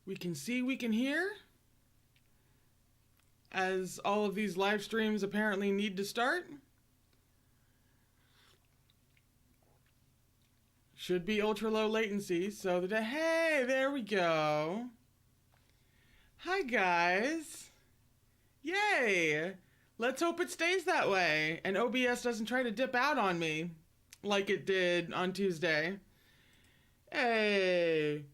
We can see, we can hear. As all of these live streams apparently need to start. Should be ultra low latency, so that, hey, there we go. Hi guys. Yay. Let's hope it stays that way and OBS doesn't try to dip out on me like it did on Tuesday. Hey.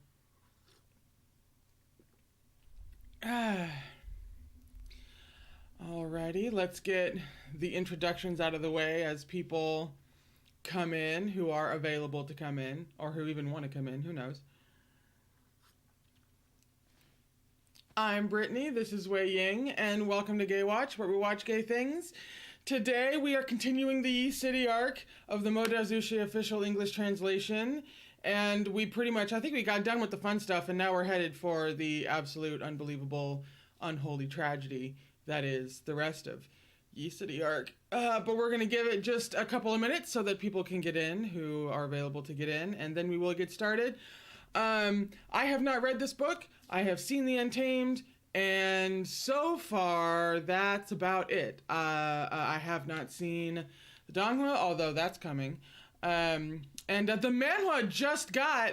Alrighty, let's get the introductions out of the way as people come in who are available to come in, or who even want to come in, who knows. I'm Brittany, this is Xue Yang, and welcome to Gaywatch, where we watch gay things. Today we are continuing the Yi City arc of the MDZS official English translation, and we pretty much, I think we got done with the fun stuff, and now we're headed for the absolute, unbelievable, unholy tragedy that is the rest of Yi City arc. But we're going to give it just a couple of minutes so that people can get in who are available to get in, and then we will get started. I have not read this book. I have seen The Untamed, and so far that's about it. I have not seen the Donghua, although that's coming. And the manhwa just got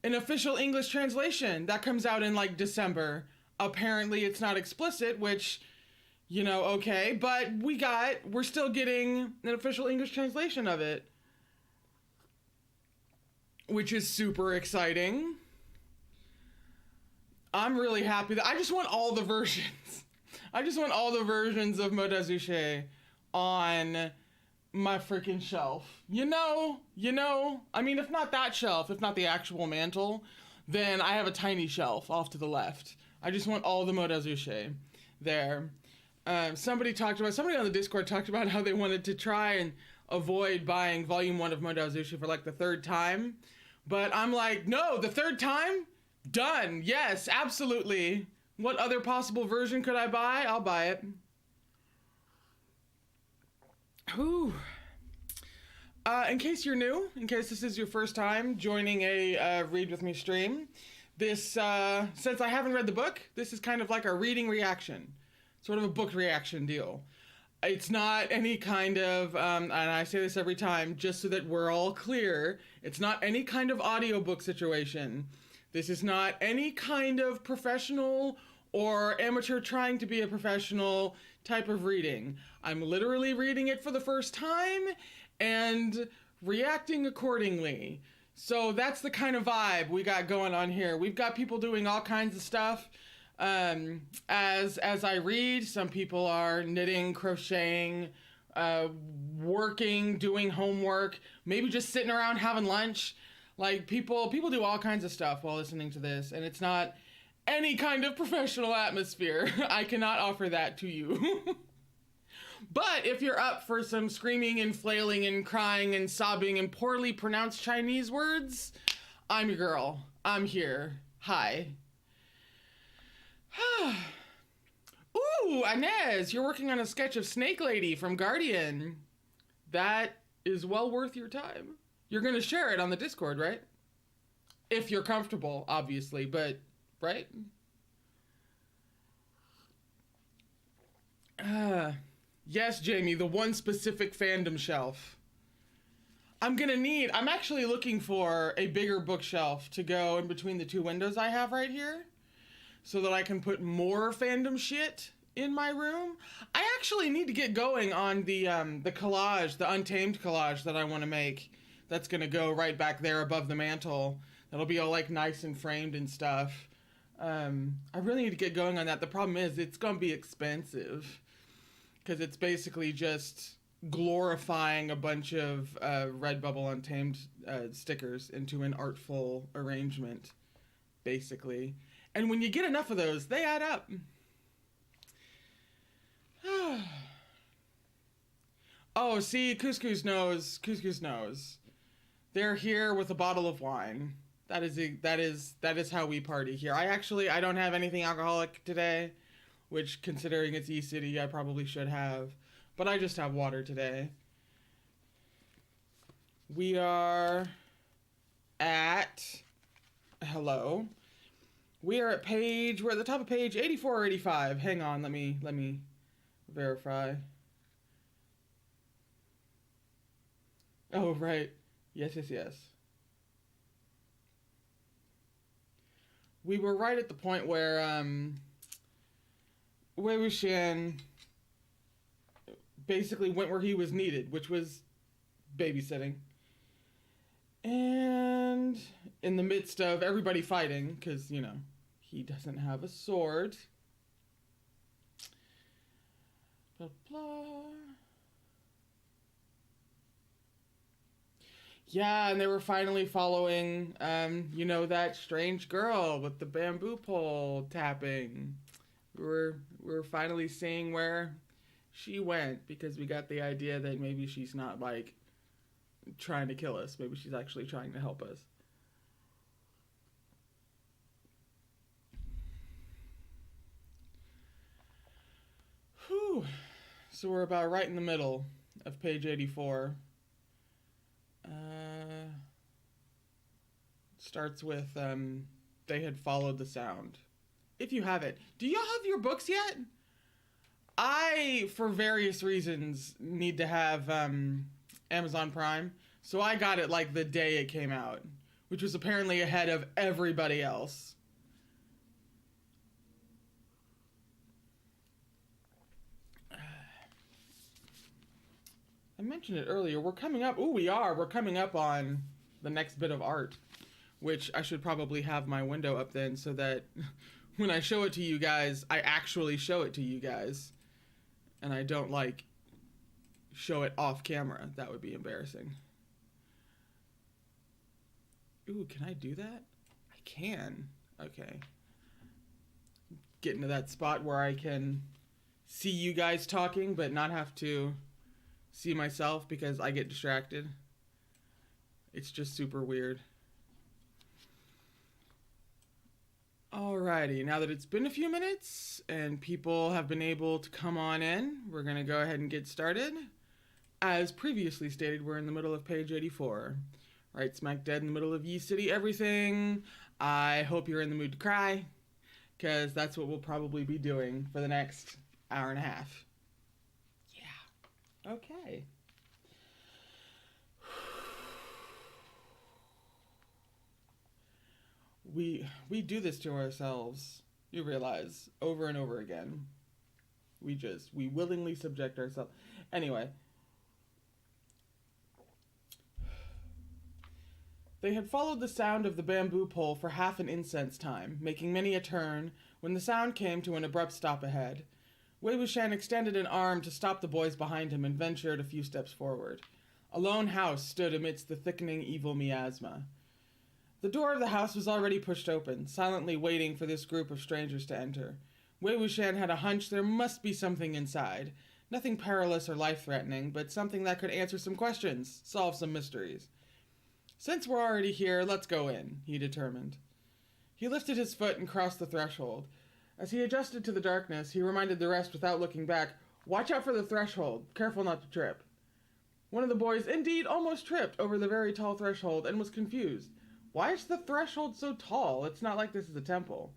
an official English translation that comes out in like December. Apparently it's not explicit, which, you know, okay, but we're still getting an official English translation of it, which is super exciting. I'm really happy that I just want all the versions. I just want all the versions of MDZS on my freaking shelf. You know, I mean, if not that shelf, if not the actual mantle, then I have a tiny shelf off to the left. I just want all the MDZS there. Somebody on the Discord talked about how they wanted to try and avoid buying volume 1 of MDZS for like the third time. But I'm like, no, the third time? Done. Yes, absolutely. What other possible version could I buy? I'll buy it. Whew. In case you're new, in case this is your first time joining a Read With Me stream, this, since I haven't read the book, this is kind of like a reading reaction, sort of a book reaction deal. It's not any kind of, and I say this every time, just so that we're all clear, it's not any kind of audiobook situation. This is not any kind of professional or amateur trying to be a professional type of reading. I'm literally reading it for the first time and reacting accordingly. So that's the kind of vibe we got going on here. We've got people doing all kinds of stuff. As I read, some people are knitting, crocheting, working, doing homework, maybe just sitting around having lunch. Like people do all kinds of stuff while listening to this, and it's not any kind of professional atmosphere. I cannot offer that to you. But if you're up for some screaming and flailing and crying and sobbing and poorly pronounced Chinese words, I'm your girl. I'm here. Hi. Ooh, Inez, you're working on a sketch of Snake Lady from Guardian. That is well worth your time. You're going to share it on the Discord, right? If you're comfortable, obviously, but, right? Yes, Jamie, the one specific fandom shelf. I'm actually looking for a bigger bookshelf to go in between the two windows I have right here, so that I can put more fandom shit in my room. I actually need to get going on the collage, the Untamed collage that I want to make. That's gonna go right back there above the mantle. That'll be all like nice and framed and stuff. I really need to get going on that. The problem is it's gonna be expensive, because it's basically just glorifying a bunch of Redbubble Untamed stickers into an artful arrangement, basically. And when you get enough of those, they add up. Oh, see, Couscous knows. They're here with a bottle of wine. That is how we party here. I don't have anything alcoholic today, which, considering it's Yi City, I probably should have. But I just have water today. We are at, hello, we're at the top of page 84 or 85. Hang on, let me verify. Oh, right. Yes. We were right at the point where Wei Wuxian basically went where he was needed, which was babysitting. And in the midst of everybody fighting, because, you know, he doesn't have a sword. Blah, blah. Yeah, and they were finally following, you know, that strange girl with the bamboo pole tapping. We're finally seeing where she went, because we got the idea that maybe she's not, like, trying to kill us. Maybe she's actually trying to help us. Whew. So we're about right in the middle of page 84. Starts with, they had followed the sound. If you have it. Do y'all have your books yet? I, for various reasons, need to have Amazon Prime. So I got it like the day it came out, which was apparently ahead of everybody else. I mentioned it earlier. We're coming up. We're coming up on the next bit of art, which I should probably have my window up then so that when I show it to you guys, I actually show it to you guys. And I don't, like, show it off camera. That would be embarrassing. Ooh, can I do that? I can. Okay. Get into that spot where I can see you guys talking, but not have to see myself because I get distracted. It's just super weird. Alrighty, now that it's been a few minutes and people have been able to come on in, we're going to go ahead and get started. As previously stated, we're in the middle of page 84. Right smack dead in the middle of Yi City everything. I hope you're in the mood to cry, because that's what we'll probably be doing for the next hour and a half. Yeah. Okay. We do this to ourselves, you realize, over and over again. We willingly subject ourselves. Anyway. They had followed the sound of the bamboo pole for half an incense time, making many a turn, when the sound came to an abrupt stop ahead. Wei Wuxian extended an arm to stop the boys behind him and ventured a few steps forward. A lone house stood amidst the thickening evil miasma. The door of the house was already pushed open, silently waiting for this group of strangers to enter. Wei Wuxian had a hunch there must be something inside. Nothing perilous or life-threatening, but something that could answer some questions, solve some mysteries. Since we're already here, let's go in, he determined. He lifted his foot and crossed the threshold. As he adjusted to the darkness, he reminded the rest without looking back, "Watch out for the threshold. Careful not to trip." One of the boys indeed almost tripped over the very tall threshold and was confused. Why is the threshold so tall? It's not like this is a temple.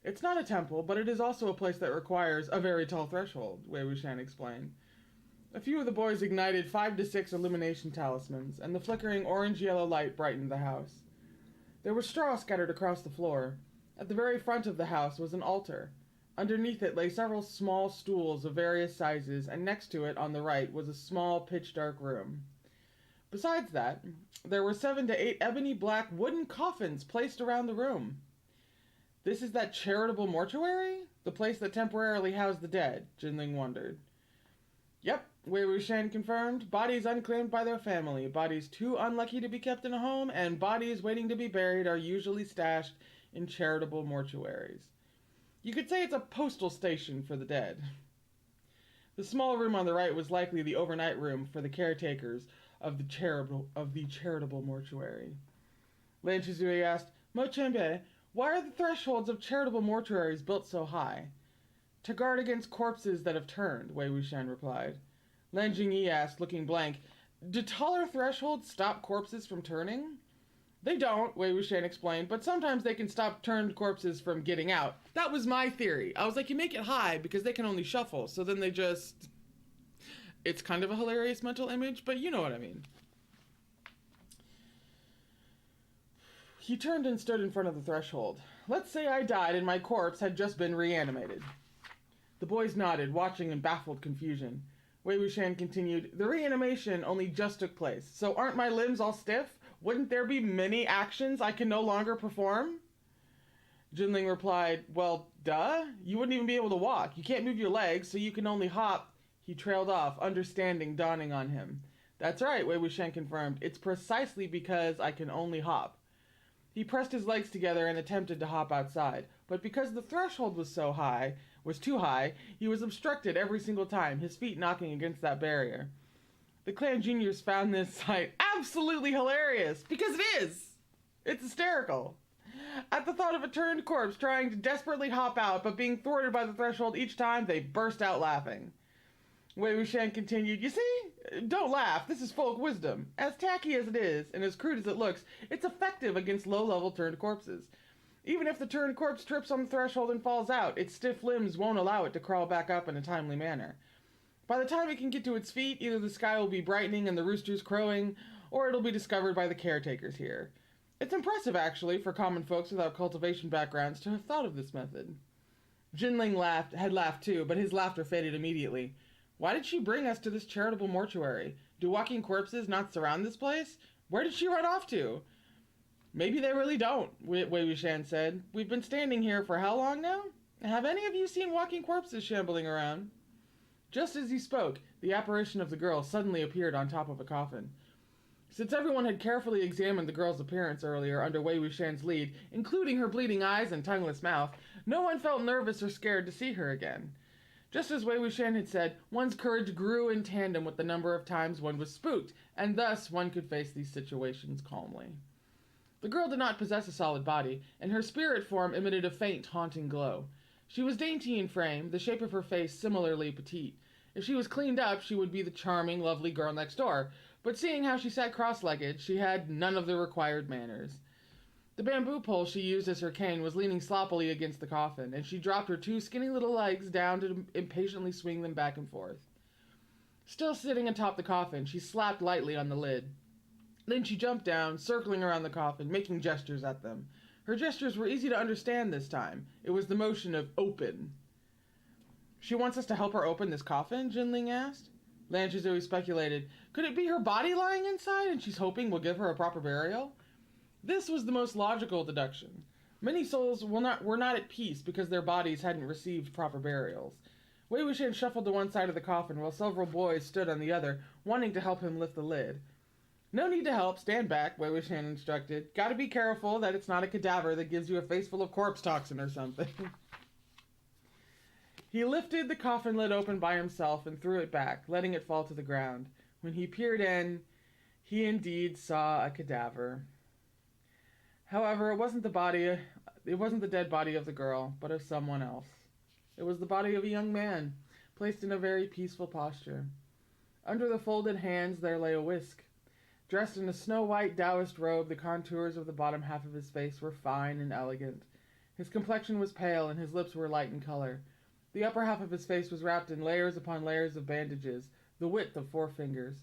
It's not a temple, but it is also a place that requires a very tall threshold, Wei Wuxian explained. A few of the boys ignited 5 to 6 illumination talismans, and the flickering orange-yellow light brightened the house. There was straw scattered across the floor. At the very front of the house was an altar. Underneath it lay several small stools of various sizes, and next to it, on the right, was a small, pitch-dark room. Besides that, there were 7 to 8 ebony black wooden coffins placed around the room. This is that charitable mortuary? The place that temporarily housed the dead, Jinling wondered. Yep, Wei Wuxian confirmed. Bodies unclaimed by their family, bodies too unlucky to be kept in a home, and bodies waiting to be buried are usually stashed in charitable mortuaries. You could say it's a postal station for the dead. The small room on the right was likely the overnight room for the caretakers of the charitable mortuary. Lan Shizui asked, "Mo Chenbei, why are the thresholds of charitable mortuaries built so high?" "To guard against corpses that have turned," Wei Wuxian replied. Lan Jingyi asked, looking blank, "Do taller thresholds stop corpses from turning?" They don't, Wei Wuxian explained, but sometimes they can stop turned corpses from getting out. That was my theory. I was like, you make it high because they can only shuffle, so then they just... It's kind of a hilarious mental image, but you know what I mean. He turned and stood in front of the threshold. Let's say I died and my corpse had just been reanimated. The boys nodded, watching in baffled confusion. Wei Wuxian continued, the reanimation only just took place, so aren't my limbs all stiff? Wouldn't there be many actions I can no longer perform? Jinling replied, well, duh. You wouldn't even be able to walk. You can't move your legs, so you can only hop. He trailed off, understanding dawning on him. That's right, Wei Wuxian confirmed. It's precisely because I can only hop. He pressed his legs together and attempted to hop outside, but because the threshold was too high, he was obstructed every single time, his feet knocking against that barrier. The clan juniors found this sight absolutely hilarious, because it is! It's hysterical. At the thought of a turned corpse trying to desperately hop out, but being thwarted by the threshold each time, they burst out laughing. Wei Wuxian continued, you see? Don't laugh, this is folk wisdom. As tacky as it is, and as crude as it looks, it's effective against low-level turned corpses. Even if the turned corpse trips on the threshold and falls out, its stiff limbs won't allow it to crawl back up in a timely manner. By the time it can get to its feet, either the sky will be brightening and the roosters crowing, or it'll be discovered by the caretakers here. It's impressive, actually, for common folks without cultivation backgrounds to have thought of this method. Jinling had laughed too, but his laughter faded immediately. Why did she bring us to this charitable mortuary? Do walking corpses not surround this place? Where did she run off to? Maybe they really don't, Wei Wuxian said. We've been standing here for how long now? Have any of you seen walking corpses shambling around? Just as he spoke, the apparition of the girl suddenly appeared on top of a coffin. Since everyone had carefully examined the girl's appearance earlier under Wei Wuxian's lead, including her bleeding eyes and tongueless mouth, no one felt nervous or scared to see her again. Just as Wei Wuxian had said, one's courage grew in tandem with the number of times one was spooked, and thus one could face these situations calmly. The girl did not possess a solid body, and her spirit form emitted a faint, haunting glow. She was dainty in frame, the shape of her face similarly petite. If she was cleaned up, she would be the charming, lovely girl next door, but seeing how she sat cross-legged, she had none of the required manners. The bamboo pole she used as her cane was leaning sloppily against the coffin, and she dropped her two skinny little legs down to impatiently swing them back and forth. Still sitting atop the coffin, she slapped lightly on the lid. Then she jumped down, circling around the coffin, making gestures at them. Her gestures were easy to understand this time. It was the motion of open. She wants us to help her open this coffin? Jinling asked. Lan Shizui speculated. Could it be her body lying inside and she's hoping we'll give her a proper burial? This was the most logical deduction. Many souls were not at peace because their bodies hadn't received proper burials. Wei Wuxian shuffled to one side of the coffin while several boys stood on the other, wanting to help him lift the lid. No need to help, stand back, Wei Wuxian instructed. Gotta be careful that it's not a cadaver that gives you a face full of corpse toxin or something. He lifted the coffin lid open by himself and threw it back, letting it fall to the ground. When he peered in, he indeed saw a cadaver. However, it wasn't the dead body of the girl, but of someone else. It was the body of a young man, placed in a very peaceful posture. Under the folded hands there lay a whisk. Dressed in a snow-white Taoist robe, the contours of the bottom half of his face were fine and elegant. His complexion was pale, and his lips were light in color. The upper half of his face was wrapped in layers upon layers of bandages, the width of 4 fingers.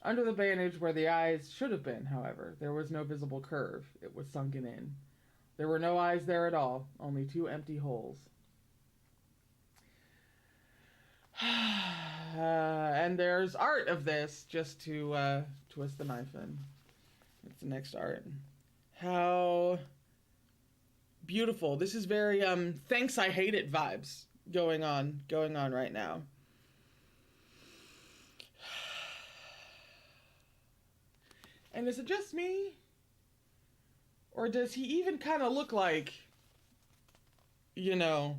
Under the bandage, where the eyes should have been, however, there was no visible curve. It was sunken in. There were no eyes there at all, only 2 empty holes. And there's art of this, just to twist the knife in. It's the next art. How beautiful. This is very thanks I hate it vibes going on right now. And is it just me? Or does he even kind of look like, you know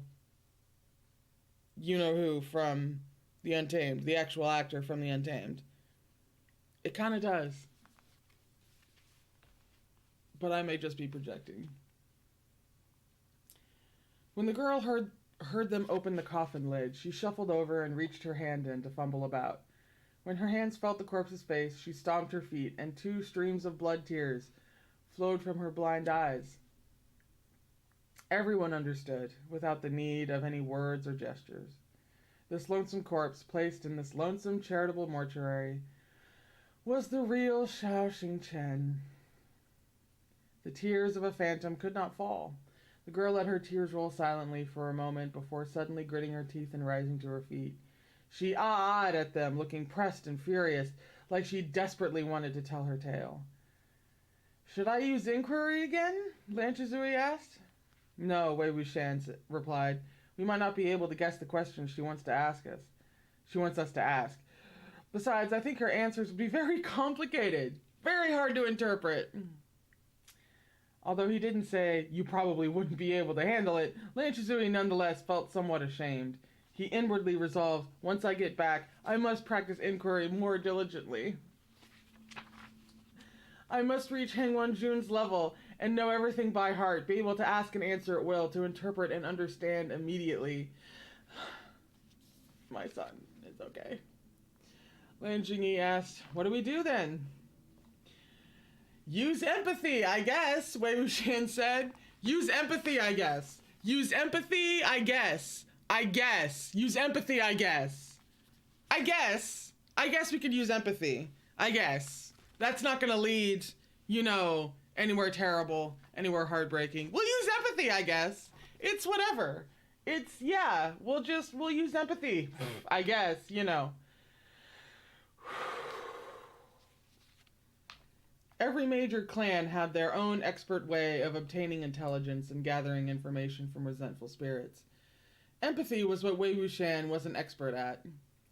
who from The Untamed, the actual actor from The Untamed? It kind of does. But I may just be projecting. When the girl heard them open the coffin lid, she shuffled over and reached her hand in to fumble about. When her hands felt the corpse's face, she stomped her feet, and 2 streams of blood tears flowed from her blind eyes. Everyone understood, without the need of any words or gestures. This lonesome corpse, placed in this lonesome charitable mortuary, was the real Xiao Xingchen. The tears of a phantom could not fall. The girl let her tears roll silently for a moment before suddenly gritting her teeth and rising to her feet. She ah-ah'd at them, looking pressed and furious, like she desperately wanted to tell her tale. "Should I use inquiry again?" Zhui asked. "No," Wei Wuxian replied. "We might not be able to guess the questions she wants us to ask. Besides, I think her answers would be very complicated, very hard to interpret." Although he didn't say, "You probably wouldn't be able to handle it," Zhui nonetheless felt somewhat ashamed. He inwardly resolved, "Once I get back, I must practice inquiry more diligently. I must reach Hang Wanjun's level and know everything by heart, be able to ask and answer at will, to interpret and understand immediately." "My son is okay." Lan Jingyi asked, "What do we do then?" "Use empathy, I guess," Wei Wuxian said. "Use empathy, I guess. Use empathy, I guess. Use empathy, I guess. I guess we could use empathy. I guess. That's not gonna lead, anywhere terrible, anywhere heartbreaking. We'll use empathy, I guess. It's whatever. We'll use empathy, I guess, Every major clan had their own expert way of obtaining intelligence and gathering information from resentful spirits. Empathy was what Wei Wuxian was an expert at.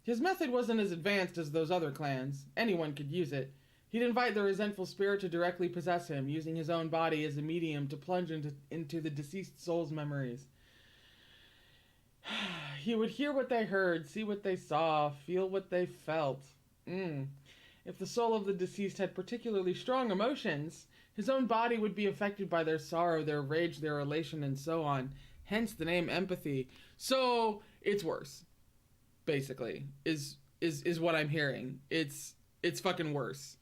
His method wasn't as advanced as those other clans. Anyone could use it. He'd invite the resentful spirit to directly possess him, using his own body as a medium to plunge into the deceased soul's memories. He would hear what they heard, see what they saw, feel what they felt. If the soul of the deceased had particularly strong emotions, his own body would be affected by their sorrow, their rage, their elation, and so on. Hence the name empathy. So it's worse, basically, is what I'm hearing. It's fucking worse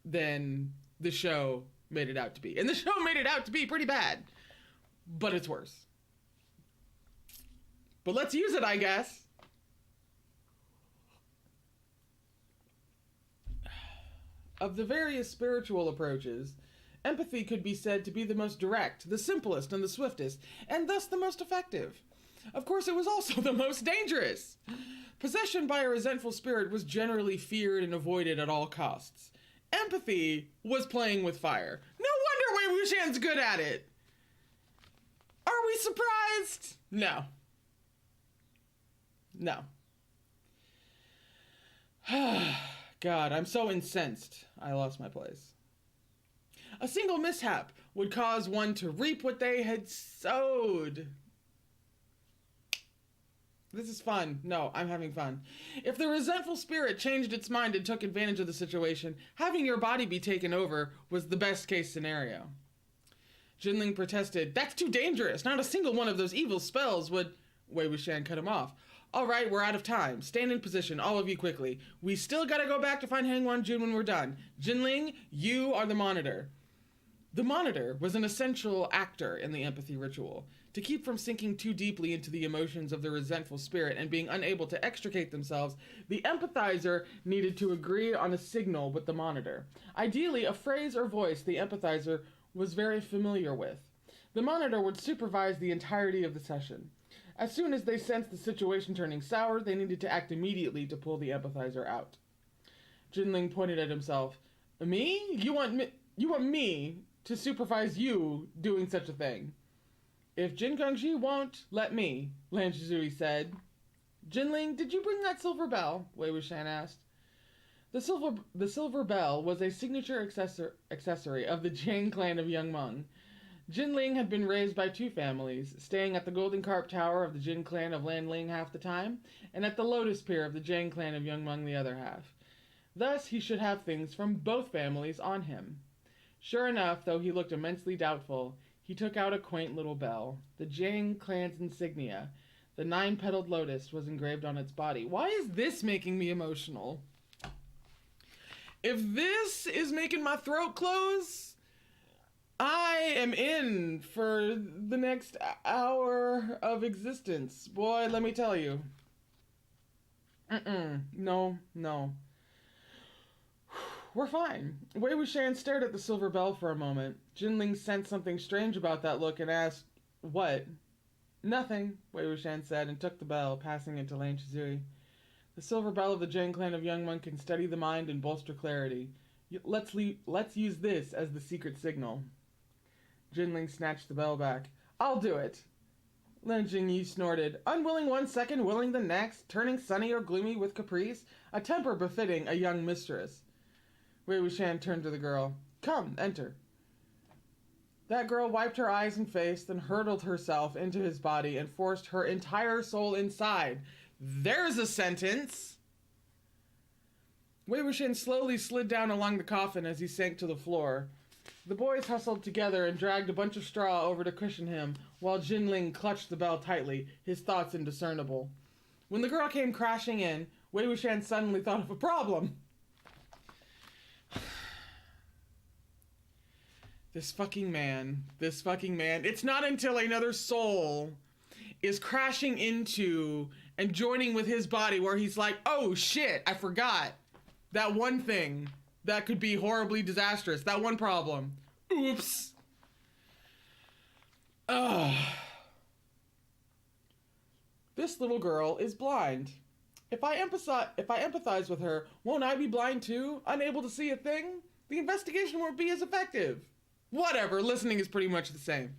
than the show made it out to be. And the show made it out to be pretty bad, but it's worse. But let's use it, I guess. Of the various spiritual approaches, empathy could be said to be the most direct, the simplest, and the swiftest, and thus the most effective. Of course, it was also the most dangerous. Possession by a resentful spirit was generally feared and avoided at all costs. Empathy was playing with fire. No wonder Wei Wuxian's good at it. Are we surprised? No. God, I'm so incensed. I lost my place. A single mishap would cause one to reap what they had sowed. This is fun. No, I'm having fun. If the resentful spirit changed its mind and took advantage of the situation, having your body be taken over was the best case scenario. Jinling protested, "That's too dangerous. Not a single one of those evil spells would..." Wei Wuxian cut him off. "All right, we're out of time. Stand in position, all of you, quickly. We still gotta go back to find Hang Wanjun when we're done. Jinling, you are the monitor." The monitor was an essential actor in the empathy ritual. To keep from sinking too deeply into the emotions of the resentful spirit and being unable to extricate themselves, the empathizer needed to agree on a signal with the monitor. Ideally, a phrase or voice the empathizer was very familiar with. The monitor would supervise the entirety of the session. As soon as they sensed the situation turning sour, they needed to act immediately to pull the empathizer out. Jinling pointed at himself. "Me? You want me to supervise you doing such a thing?" "If Jin Gongji won't, let me," Lan Zhui said. "Jinling, did you bring that silver bell?" Wei Wuxian asked. The silver bell was a signature accessory of the Jiang clan of Yangmeng. Jinling had been raised by two families, staying at the Golden Carp Tower of the Jin clan of Lanling half the time, and at the Lotus Pier of the Jiang clan of Yangmeng the other half. Thus, he should have things from both families on him. Sure enough, though he looked immensely doubtful, he took out a quaint little bell. The Jiang clan's insignia, the 9-petaled lotus, was engraved on its body. Why is this making me emotional? If this is making my throat close, I am in for the next hour of existence. Boy, let me tell you. No. We're fine. Wei Wuxian stared at the silver bell for a moment. Jinling sensed something strange about that look and asked, "What?" "Nothing," Wei Wuxian said, and took the bell, passing it to Lan Shizui. "The silver bell of the Zheng clan of young men can steady the mind and bolster clarity. Let's use this as the secret signal." Jinling snatched the bell back. "I'll do it." Lan Jingyi snorted, unwilling one second, willing the next, turning sunny or gloomy with caprice, a temper befitting a young mistress. Wei Wuxian turned to the girl. "Come, enter." That girl wiped her eyes and face, then hurtled herself into his body and forced her entire soul inside. There's a sentence! Wei Wuxian slowly slid down along the coffin as he sank to the floor. The boys hustled together and dragged a bunch of straw over to cushion him, while Jinling clutched the bell tightly, his thoughts indiscernible. When the girl came crashing in, Wei Wuxian suddenly thought of a problem. This fucking man. It's not until another soul is crashing into and joining with his body where he's like, "Oh shit, I forgot that one thing that could be horribly disastrous, that one problem. Oops." Ugh. This little girl is blind. If I empathize with her, won't I be blind too? Unable to see a thing? The investigation won't be as effective. Whatever, listening is pretty much the same.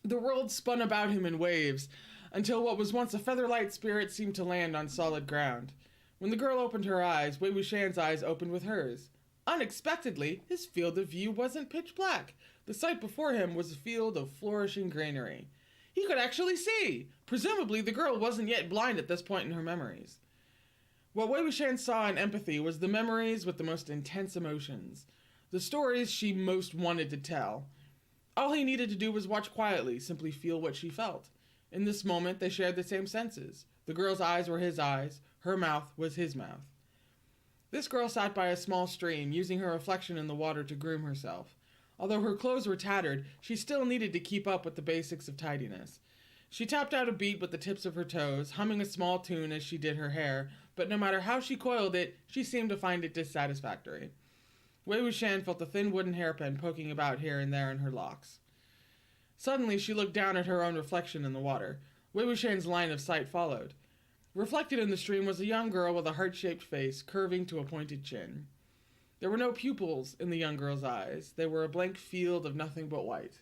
The world spun about him in waves, until what was once a feather-light spirit seemed to land on solid ground. When the girl opened her eyes, Wei Wuxian's eyes opened with hers. Unexpectedly, his field of view wasn't pitch black. The sight before him was a field of flourishing greenery. He could actually see. Presumably, the girl wasn't yet blind at this point in her memories. What Wei Wuxian saw in empathy was the memories with the most intense emotions. The stories she most wanted to tell. All he needed to do was watch quietly, simply feel what she felt. In this moment, they shared the same senses. The girl's eyes were his eyes. Her mouth was his mouth. This girl sat by a small stream, using her reflection in the water to groom herself. Although her clothes were tattered, she still needed to keep up with the basics of tidiness. She tapped out a beat with the tips of her toes, humming a small tune as she did her hair, but no matter how she coiled it, she seemed to find it dissatisfactory. Wei Wuxian felt a thin wooden hairpin poking about here and there in her locks. Suddenly, she looked down at her own reflection in the water. Wei Wuxian's line of sight followed. Reflected in the stream was a young girl with a heart-shaped face, curving to a pointed chin. There were no pupils in the young girl's eyes. They were a blank field of nothing but white.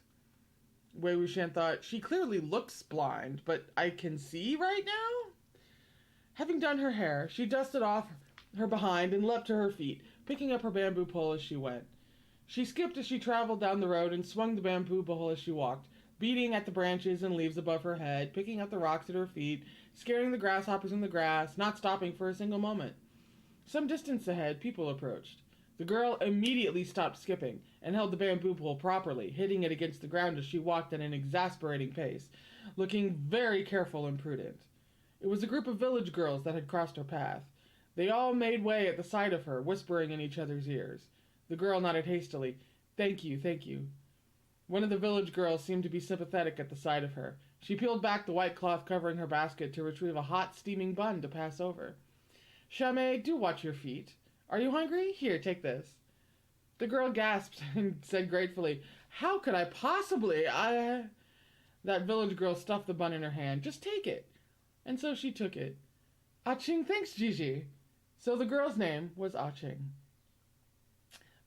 Wei Wuxian thought, she clearly looks blind, but I can see right now? Having done her hair, she dusted off her behind and leapt to her feet, picking up her bamboo pole as she went. She skipped as she traveled down the road and swung the bamboo pole as she walked, beating at the branches and leaves above her head, picking up the rocks at her feet, scaring the grasshoppers in the grass, not stopping for a single moment. Some distance ahead, people approached. The girl immediately stopped skipping and held the bamboo pole properly, hitting it against the ground as she walked at an exasperating pace, looking very careful and prudent. It was a group of village girls that had crossed her path. They all made way at the sight of her, whispering in each other's ears. The girl nodded hastily. Thank you. One of the village girls seemed to be sympathetic at the sight of her. She peeled back the white cloth covering her basket to retrieve a hot, steaming bun to pass over. Xiao, do watch your feet. Are you hungry? Here, take this. The girl gasped and said gratefully, How could I possibly? That village girl stuffed the bun in her hand. Just take it. And so she took it. A-Qing, thanks, Gigi. So the girl's name was A-Qing.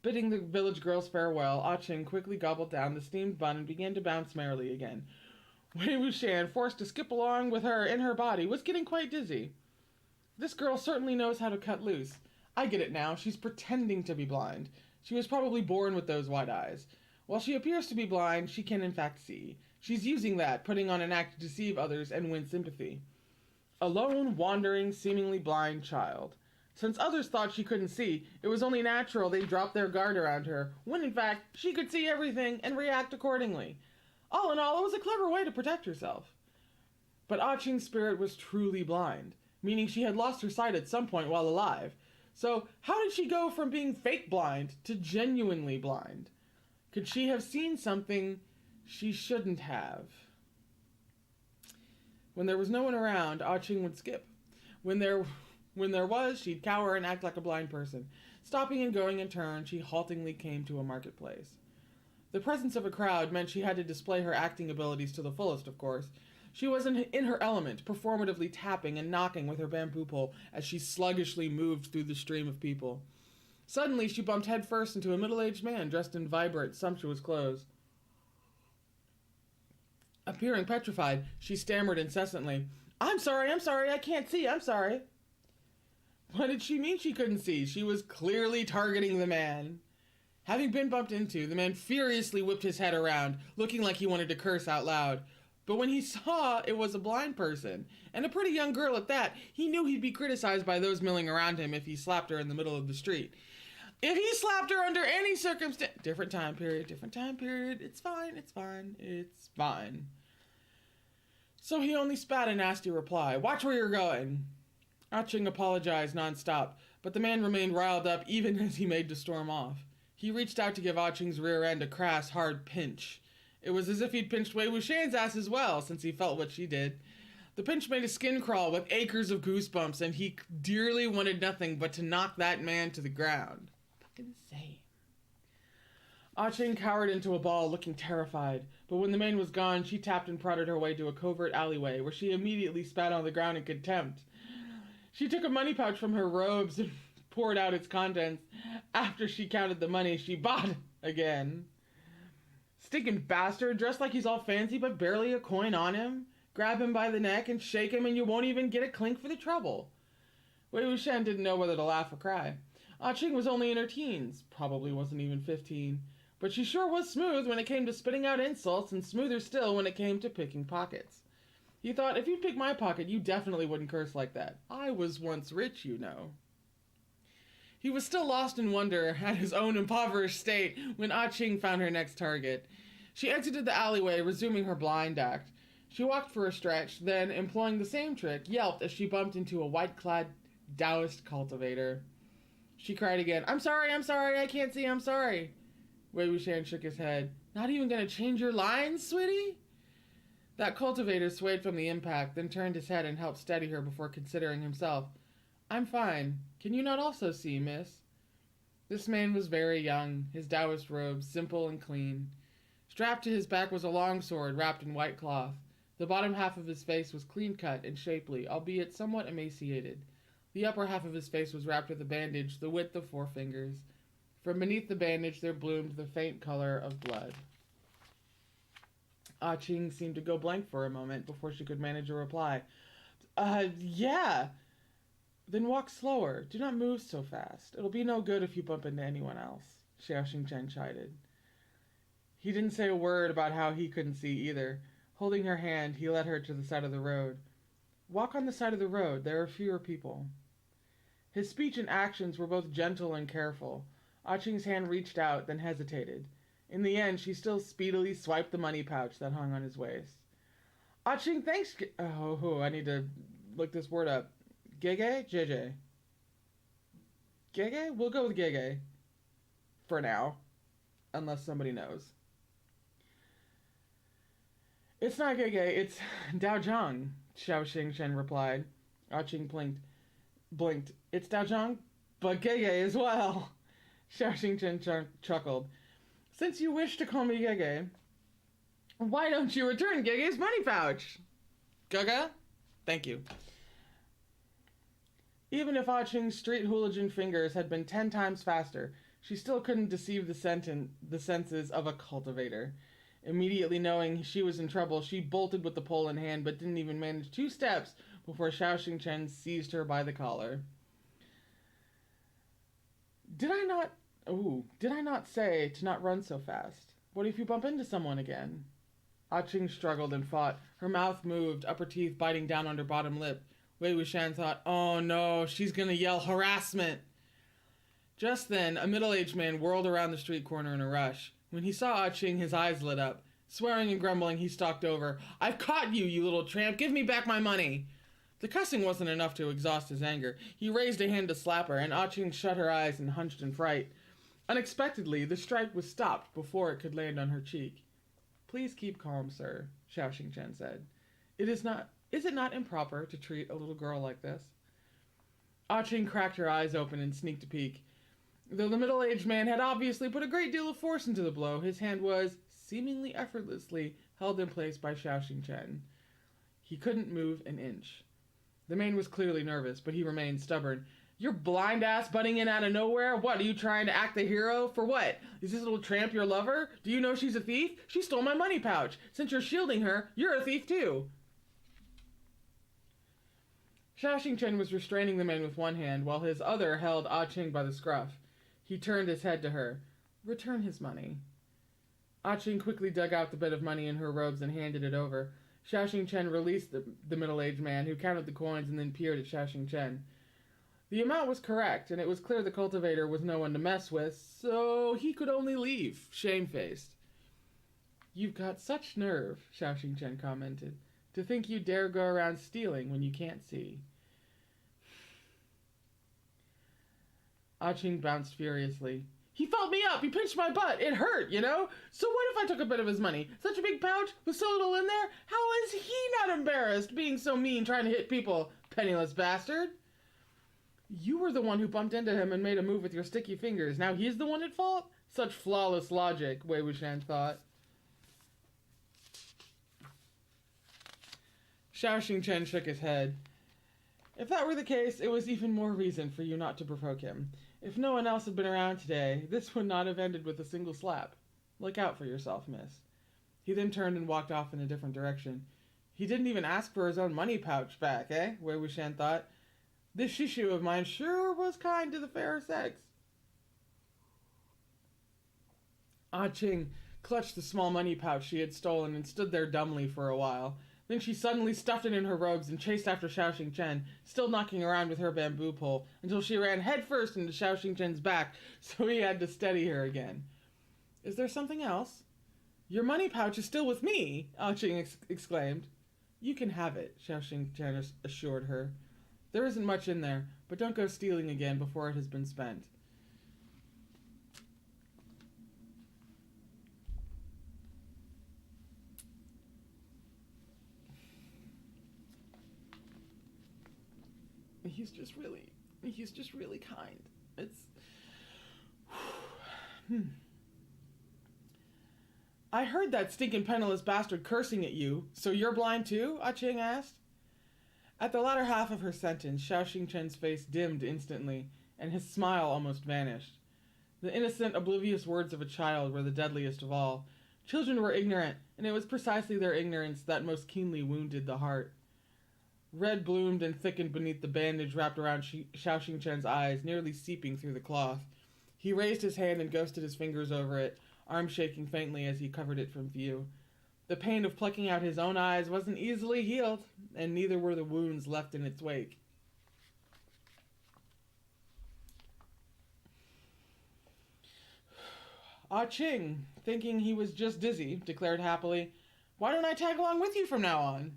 Bidding the village girls farewell, A-Qing quickly gobbled down the steamed bun and began to bounce merrily again. Wei Wuxian, forced to skip along with her in her body, was getting quite dizzy. This girl certainly knows how to cut loose. I get it now. She's pretending to be blind. She was probably born with those wide eyes. While she appears to be blind, she can in fact see. She's using that, putting on an act to deceive others and win sympathy. A lone, wandering, seemingly blind child. Since others thought she couldn't see, it was only natural they dropped their guard around her, when in fact she could see everything and react accordingly. All in all, it was a clever way to protect herself. But A-Qing's spirit was truly blind, meaning she had lost her sight at some point while alive. So how did she go from being fake blind to genuinely blind? Could she have seen something she shouldn't have? When there was no one around, A-Qing would skip. When there was, she'd cower and act like a blind person. Stopping and going in turn, she haltingly came to a marketplace. The presence of a crowd meant she had to display her acting abilities to the fullest, of course. She was in her element, performatively tapping and knocking with her bamboo pole as she sluggishly moved through the stream of people. Suddenly, she bumped headfirst into a middle-aged man dressed in vibrant, sumptuous clothes. Appearing petrified, she stammered incessantly, I'm sorry, I can't see, I'm sorry." What did she mean she couldn't see? She was clearly targeting the man. Having been bumped into, the man furiously whipped his head around, looking like he wanted to curse out loud. But when he saw it was a blind person, and a pretty young girl at that, he knew he'd be criticized by those milling around him if he slapped her in the middle of the street. If he slapped her under any circumstance... Different time period. It's fine. So he only spat a nasty reply. Watch where you're going. A-Qing apologized nonstop, but the man remained riled up even as he made to storm off. He reached out to give A-Qing's rear end a crass, hard pinch. It was as if he'd pinched Wei Wuxian's ass as well, since he felt what she did. The pinch made his skin crawl with acres of goosebumps, and he dearly wanted nothing but to knock that man to the ground. Fucking same. A-Qing cowered into a ball, looking terrified, but when the man was gone, she tapped and prodded her way to a covert alleyway, where she immediately spat on the ground in contempt. She took a money pouch from her robes and poured out its contents. After she counted the money, she bought again. Stinking bastard, dressed like he's all fancy but barely a coin on him. Grab him by the neck and shake him and you won't even get a clink for the trouble. Wei Wuxian didn't know whether to laugh or cry. A-Qing was only in her teens, probably wasn't even 15, but she sure was smooth when it came to spitting out insults and smoother still when it came to picking pockets. He thought, if you pick my pocket, you definitely wouldn't curse like that. I was once rich, you know. He was still lost in wonder at his own impoverished state when A-Qing found her next target. She exited the alleyway, resuming her blind act. She walked for a stretch, then, employing the same trick, yelped as she bumped into a white-clad Taoist cultivator. She cried again, I'm sorry, I can't see, I'm sorry. Wei Wuxian shook his head. Not even gonna change your lines, sweetie? That cultivator swayed from the impact, then turned his head and helped steady her before considering himself. I'm fine. Can you not also see, miss? This man was very young, his Taoist robe simple and clean. Strapped to his back was a long sword wrapped in white cloth. The bottom half of his face was clean-cut and shapely, albeit somewhat emaciated. The upper half of his face was wrapped with a bandage the width of 4 fingers. From beneath the bandage there bloomed the faint color of blood. A-Qing seemed to go blank for a moment before she could manage a reply. Yeah. Then walk slower. Do not move so fast. It'll be no good if you bump into anyone else, Xingchen chided. He didn't say a word about how he couldn't see either. Holding her hand, he led her to the side of the road. Walk on the side of the road. There are fewer people. His speech and actions were both gentle and careful. A-Qing's hand reached out, then hesitated. In the end, she still speedily swiped the money pouch that hung on his waist. A-Qing, thanks... I need to look this word up. Gege? JJ. Gege? We'll go with Gege. For now. Unless somebody knows. It's not Gege, it's Daozhang, Xiao Xingchen replied. A-Qing blinked. It's Daozhang, but Gege as well. Xiao Xingchen chuckled. Since you wish to call me Gege, why don't you return Gege's money pouch? Gaga? Thank you. Even if A-Qing's street hooligan fingers had been 10 times faster, she still couldn't deceive the senses of a cultivator. Immediately knowing she was in trouble, she bolted with the pole in hand, but didn't even manage 2 steps before Xiao Xingchen seized her by the collar. Did I not say to not run so fast? What if you bump into someone again? A-Qing struggled and fought. Her mouth moved, upper teeth biting down on her bottom lip. Wei Wuxian thought, oh no, she's gonna yell harassment. Just then, a middle-aged man whirled around the street corner in a rush. When he saw A-Qing, his eyes lit up. Swearing and grumbling, he stalked over. I've caught you, you little tramp. Give me back my money. The cussing wasn't enough to exhaust his anger. He raised a hand to slap her, and A-Qing shut her eyes and hunched in fright. Unexpectedly, the strike was stopped before it could land on her cheek. Please keep calm, sir, Xingchen said. Is it not improper to treat a little girl like this? A-Qing cracked her eyes open and sneaked a peek. Though the middle-aged man had obviously put a great deal of force into the blow, his hand was, seemingly effortlessly, held in place by Xingchen. He couldn't move an inch. The man was clearly nervous, but he remained stubborn. You're blind ass butting in out of nowhere? What, are you trying to act the hero? For what? Is this little tramp your lover? Do you know she's a thief? She stole my money pouch. Since you're shielding her, you're a thief too. Xingchen was restraining the man with one hand, while his other held A-Qing by the scruff. He turned his head to her. Return his money. A-Qing quickly dug out the bit of money in her robes and handed it over. Xingchen released the middle-aged man, who counted the coins and then peered at Xingchen. The amount was correct, and it was clear the cultivator was no one to mess with, so he could only leave, shamefaced. You've got such nerve, Xingchen commented, to think you dare go around stealing when you can't see. A-Qing bounced furiously. He felt me up. He pinched my butt. It hurt, you know? So what if I took a bit of his money? Such a big pouch with so little in there? How is he not embarrassed being so mean trying to hit people, penniless bastard? You were the one who bumped into him and made a move with your sticky fingers. Now he's the one at fault? Such flawless logic, Wei Wuxian thought. Xingchen shook his head. If that were the case, it was even more reason for you not to provoke him. If no one else had been around today, this would not have ended with a single slap. Look out for yourself, miss. He then turned and walked off in a different direction. He didn't even ask for his own money pouch back, eh? Wei Wuxian thought. This shishu of mine sure was kind to the fair sex. A-Qing clutched the small money pouch she had stolen and stood there dumbly for a while. Then she suddenly stuffed it in her robes and chased after Xingchen, still knocking around with her bamboo pole, until she ran headfirst into Xingchen's back, so he had to steady her again. Is there something else? Your money pouch is still with me, A-Qing exclaimed. You can have it, Xingchen assured her. There isn't much in there, but don't go stealing again before it has been spent. He's just really kind. I heard that stinking penniless bastard cursing at you, so you're blind too? A-Qing asked. At the latter half of her sentence, Xingchen's face dimmed instantly, and his smile almost vanished. The innocent, oblivious words of a child were the deadliest of all. Children were ignorant, and it was precisely their ignorance that most keenly wounded the heart. Red bloomed and thickened beneath the bandage wrapped around Xingchen's eyes, nearly seeping through the cloth. He raised his hand and ghosted his fingers over it, arm shaking faintly as he covered it from view. The pain of plucking out his own eyes wasn't easily healed, and neither were the wounds left in its wake. A-Qing, thinking he was just dizzy, declared happily, Why don't I tag along with you from now on?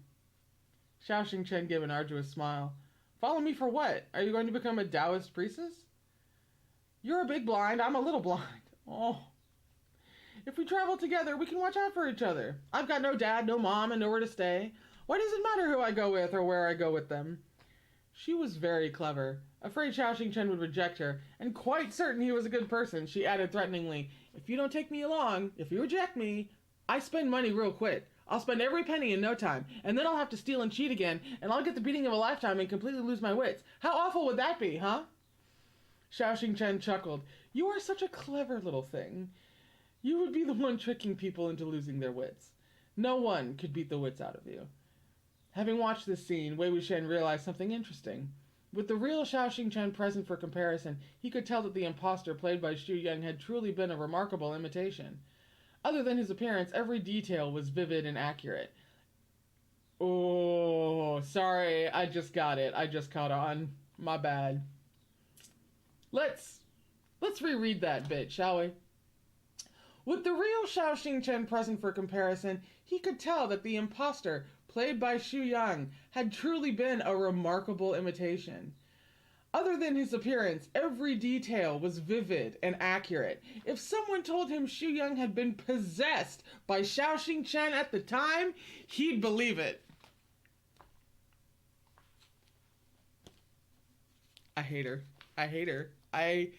Xingchen gave an arduous smile. Follow me for what? Are you going to become a Taoist priestess? You're a big blind, I'm a little blind. Oh. If we travel together, we can watch out for each other. I've got no dad, no mom, and nowhere to stay. Why does it matter who I go with or where I go with them? She was very clever. Afraid Xingchen would reject her, and quite certain he was a good person, she added threateningly, If you don't take me along, if you reject me, I spend money real quick. I'll spend every penny in no time, and then I'll have to steal and cheat again, and I'll get the beating of a lifetime and completely lose my wits. How awful would that be, huh? Xingchen chuckled. You are such a clever little thing. You would be the one tricking people into losing their wits. No one could beat the wits out of you. Having watched this scene, Wei Wuxian realized something interesting. With the real Xingchen present for comparison, he could tell that the impostor played by Xue Yang had truly been a remarkable imitation. Other than his appearance, every detail was vivid and accurate. Oh, sorry, I just got it. I just caught on. My bad. Let's reread that bit, shall we? With the real Xiao Xingchen present for comparison, he could tell that the imposter, played by Xue Yang, had truly been a remarkable imitation. Other than his appearance, every detail was vivid and accurate. If someone told him Xue Yang had been possessed by Xiao Xingchen at the time, he'd believe it. I hate her. I hate her. I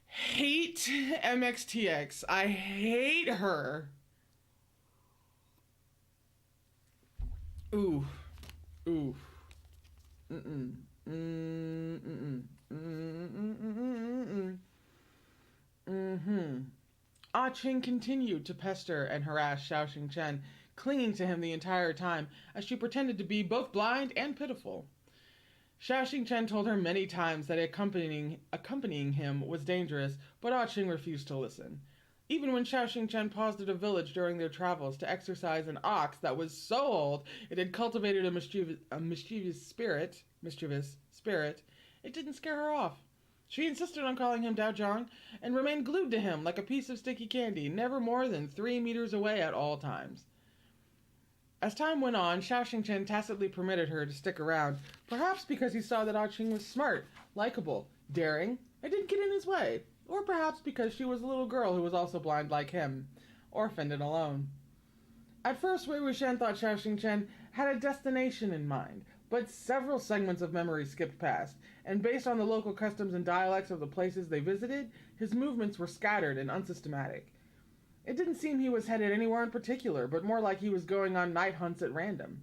hate MXTX. I hate her. Ooh. Ooh. Mm-mm. A-Qing continued to pester and harass Xiao Xingchen, clinging to him the entire time as she pretended to be both blind and pitiful. Xiao Xingchen told her many times that accompanying him was dangerous, but A-Qing refused to listen. Even when Xiao Xingchen paused at a village during their travels to exercise an ox that was so old it had cultivated a mischievous spirit, it didn't scare her off. She insisted on calling him Dao Zhang and remained glued to him like a piece of sticky candy, never more than 3 meters away at all times. As time went on, Xiao Xingchen tacitly permitted her to stick around, perhaps because he saw that A-Qing was smart, likable, daring, and didn't get in his way, or perhaps because she was a little girl who was also blind like him, orphaned and alone. At first, Wei Wuxian thought Xiao Xingchen had a destination in mind, but several segments of memory skipped past, and based on the local customs and dialects of the places they visited, his movements were scattered and unsystematic. It didn't seem he was headed anywhere in particular, but more like he was going on night hunts at random.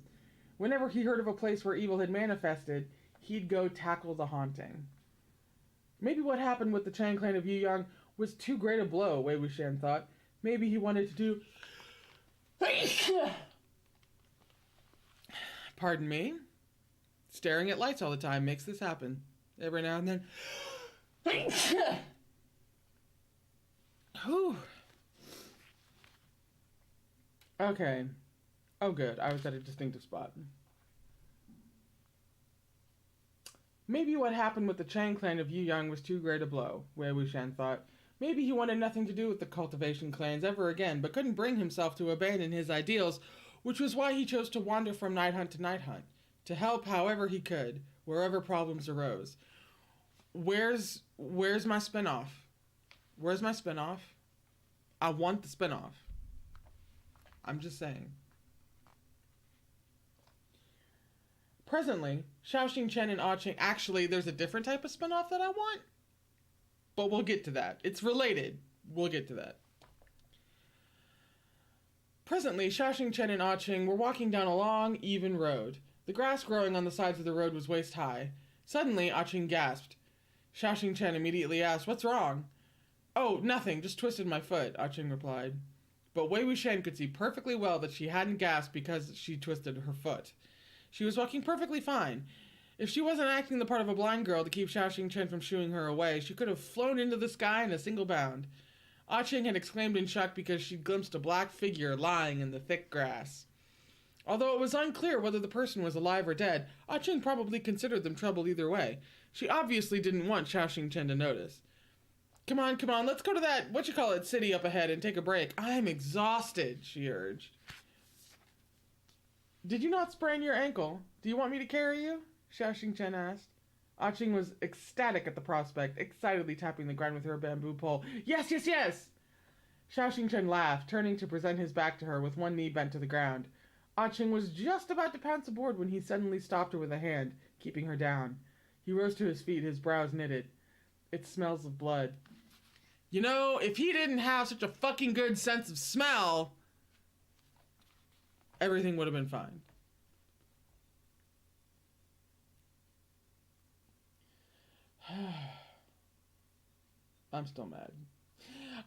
Whenever he heard of a place where evil had manifested, he'd go tackle the haunting. Maybe what happened with the Chang clan of Xue Yang was too great a blow, Wei Wuxian thought. Maybe he wanted to do... Pardon me? Staring at lights all the time makes this happen. Every now and then. Whew. Okay. Oh, good. I was at a distinctive spot. Maybe what happened with the Chang clan of Xue Yang was too great a blow, Wei Wuxian thought. Maybe he wanted nothing to do with the cultivation clans ever again, but couldn't bring himself to abandon his ideals, which was why he chose to wander from night hunt to night hunt, to help however he could, wherever problems arose. Where's my spinoff? Where's my spinoff? I want the spinoff. I'm just saying. Presently, Xiao Xingchen and A-Qing... Actually, there's a different type of spinoff that I want. But we'll get to that. It's related. We'll get to that. Presently, Xiao Xingchen and A-Qing were walking down a long, even road. The grass growing on the sides of the road was waist high. Suddenly, A-Qing gasped. Xiao Xingchen immediately asked, "What's wrong?" "Oh, nothing. Just twisted my foot," A-Qing replied. But Wei Wuxian could see perfectly well that she hadn't gasped because she twisted her foot. She was walking perfectly fine. If she wasn't acting the part of a blind girl to keep Xiao Xingchen from shooing her away, she could have flown into the sky in a single bound. A-Qing had exclaimed in shock because she'd glimpsed a black figure lying in the thick grass. Although it was unclear whether the person was alive or dead, A-Qing probably considered them trouble either way. She obviously didn't want Xiao Xingchen to notice. Come on, let's go to that, city up ahead and take a break. I'm exhausted," she urged. "Did you not sprain your ankle? Do you want me to carry you?" Xiao Xingchen asked. A-Qing was ecstatic at the prospect, excitedly tapping the ground with her bamboo pole. Yes! Xiao Xingchen laughed, turning to present his back to her with one knee bent to the ground. A-Qing was just about to pounce aboard when he suddenly stopped her with a hand, keeping her down. He rose to his feet, his brows knitted. "It smells of blood." You know, if he didn't have such a fucking good sense of smell, everything would have been fine. I'm still mad.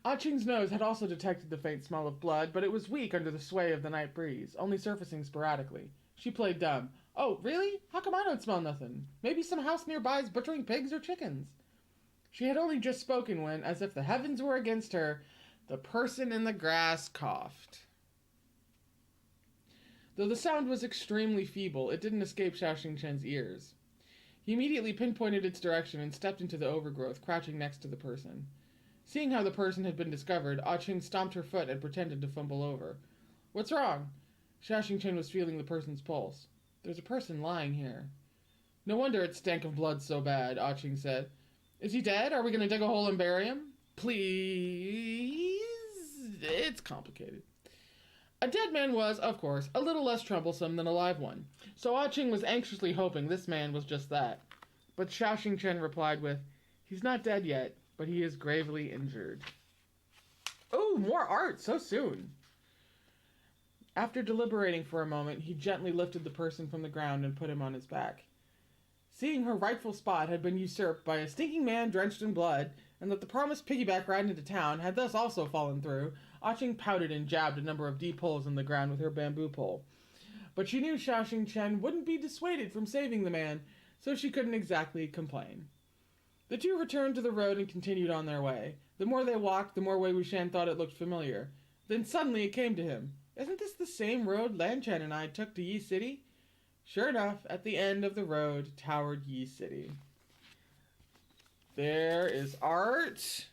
A-Qing's nose had also detected the faint smell of blood, but it was weak under the sway of the night breeze, only surfacing sporadically. She played dumb. "Oh, really? How come I don't smell nothing? Maybe some house nearby is butchering pigs or chickens." She had only just spoken when, as if the heavens were against her, the person in the grass coughed. Though the sound was extremely feeble, it didn't escape Xiao Xingchen's ears. He immediately pinpointed its direction and stepped into the overgrowth, crouching next to the person. Seeing how the person had been discovered, A-Qing stomped her foot and pretended to fumble over. What's wrong? Xingchen was feeling the person's pulse. There's a person lying here. No wonder it stank of blood so bad, A-Qing said. Is he dead? Are we going to dig a hole and bury him? Please? It's complicated. A dead man was, of course, a little less troublesome than a live one, so A-Qing was anxiously hoping this man was just that. But Xingchen replied with, He's not dead yet, but he is gravely injured. Oh, more art so soon. After deliberating for a moment, he gently lifted the person from the ground and put him on his back. Seeing her rightful spot had been usurped by a stinking man drenched in blood, and that the promised piggyback ride into town had thus also fallen through, A-Qing pouted and jabbed a number of deep holes in the ground with her bamboo pole. But she knew Xingchen wouldn't be dissuaded from saving the man, so she couldn't exactly complain. The two returned to the road and continued on their way. The more they walked, the more Wei Wuxian thought it looked familiar. Then suddenly it came to him. Isn't this the same road Lan Chen and I took to Yi City? Sure enough, at the end of the road towered Yi City. There is art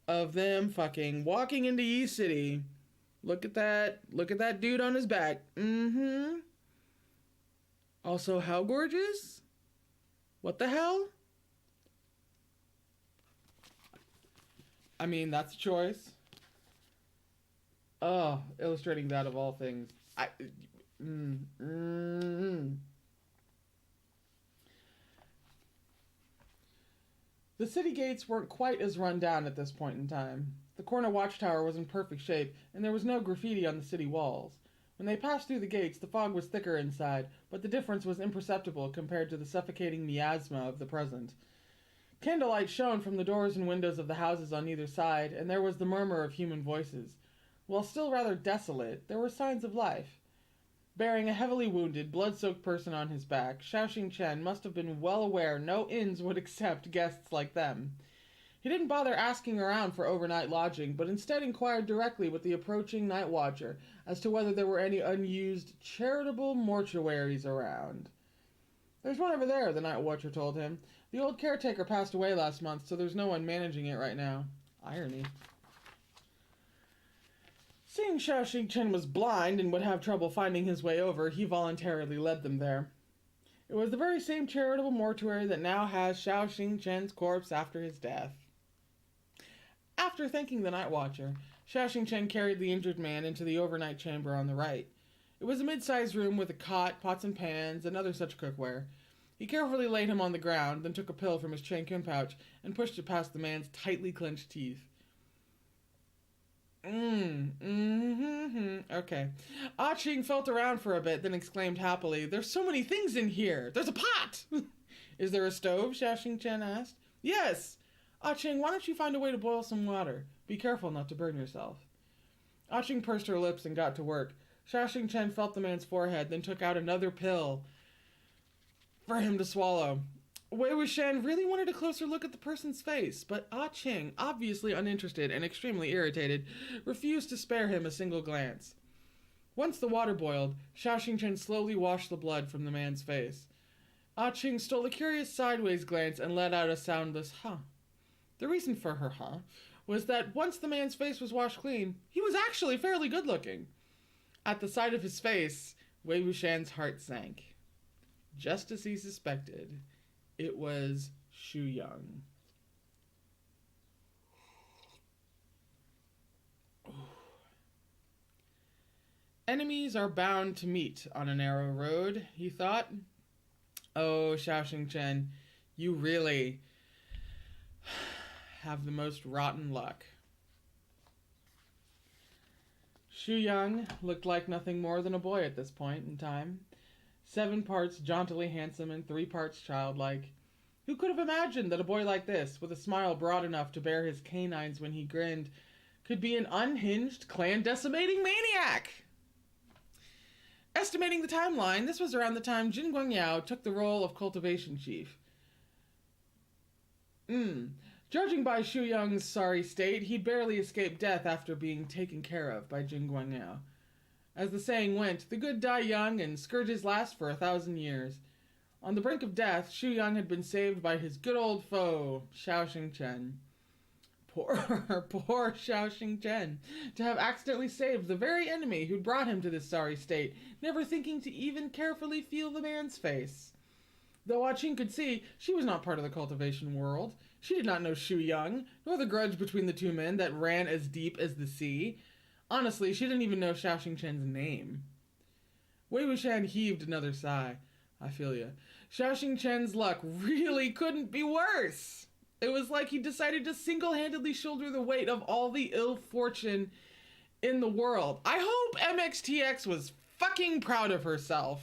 of them fucking walking into Yi City. Look at that. Look at that dude on his back. Mm-hmm. Also, how gorgeous? What the hell? I mean, that's a choice. Oh, illustrating that of all things. The city gates weren't quite as run down at this point in time. The corner watchtower was in perfect shape, and there was no graffiti on the city walls. When they passed through the gates, the fog was thicker inside, but the difference was imperceptible compared to the suffocating miasma of the present. Candlelight shone from the doors and windows of the houses on either side, and there was the murmur of human voices. While still rather desolate, there were signs of life. Bearing a heavily wounded, blood-soaked person on his back, Xingchen must have been well aware no inns would accept guests like them. He didn't bother asking around for overnight lodging, but instead inquired directly with the approaching night watcher as to whether there were any unused charitable mortuaries around. There's one over there, the night watcher told him. The old caretaker passed away last month, so there's no one managing it right now. Irony. Seeing Xingchen was blind and would have trouble finding his way over, he voluntarily led them there. It was the very same charitable mortuary that now has Xingchen's corpse after his death. After thanking the night watcher, Xingchen carried the injured man into the overnight chamber on the right. It was a mid-sized room with a cot, pots and pans, and other such cookware. He carefully laid him on the ground, then took a pill from his Changkun pouch and pushed it past the man's tightly clenched teeth. Okay. A-Qing felt around for a bit, then exclaimed happily, There's so many things in here! There's a pot! Is there a stove? Xingchen asked. Yes! A-Qing, why don't you find a way to boil some water? Be careful not to burn yourself. A-Qing pursed her lips and got to work. Xingchen felt the man's forehead, then took out another pill for him to swallow. Wei Wuxian really wanted a closer look at the person's face, but A-Qing, obviously uninterested and extremely irritated, refused to spare him a single glance. Once the water boiled, Xingchen slowly washed the blood from the man's face. A-Qing stole a curious sideways glance and let out a soundless huh. The reason for her huh was that once the man's face was washed clean, he was actually fairly good-looking. At the sight of his face, Wei Wuxian's heart sank. Just as he suspected, it was Xue Yang. Enemies are bound to meet on a narrow road, he thought. Oh, Xingchen, you really have the most rotten luck. Xue Yang looked like nothing more than a boy at this point in time. 7 parts jauntily handsome and 3 parts childlike. Who could have imagined that a boy like this, with a smile broad enough to bare his canines when he grinned, could be an unhinged, clan-decimating maniac? Estimating the timeline, this was around the time Jin Guangyao took the role of cultivation chief. Judging by Xue Yang's sorry state, he'd barely escaped death after being taken care of by Jin Guangyao. As the saying went, the good die young and scourges last for 1,000 years. On the brink of death, Xue Yang had been saved by his good old foe, Xingchen. Poor, poor Xiao Xingchen, to have accidentally saved the very enemy who'd brought him to this sorry state, never thinking to even carefully feel the man's face. Though A-Qing could see she was not part of the cultivation world, she did not know Xue Yang, nor the grudge between the two men that ran as deep as the sea. Honestly, she didn't even know Xiao Xingchen's name. Wei Wuxian heaved another sigh. I feel ya. Xiao Xingchen's luck really couldn't be worse. It was like he decided to single-handedly shoulder the weight of all the ill fortune in the world. I hope MXTX was fucking proud of herself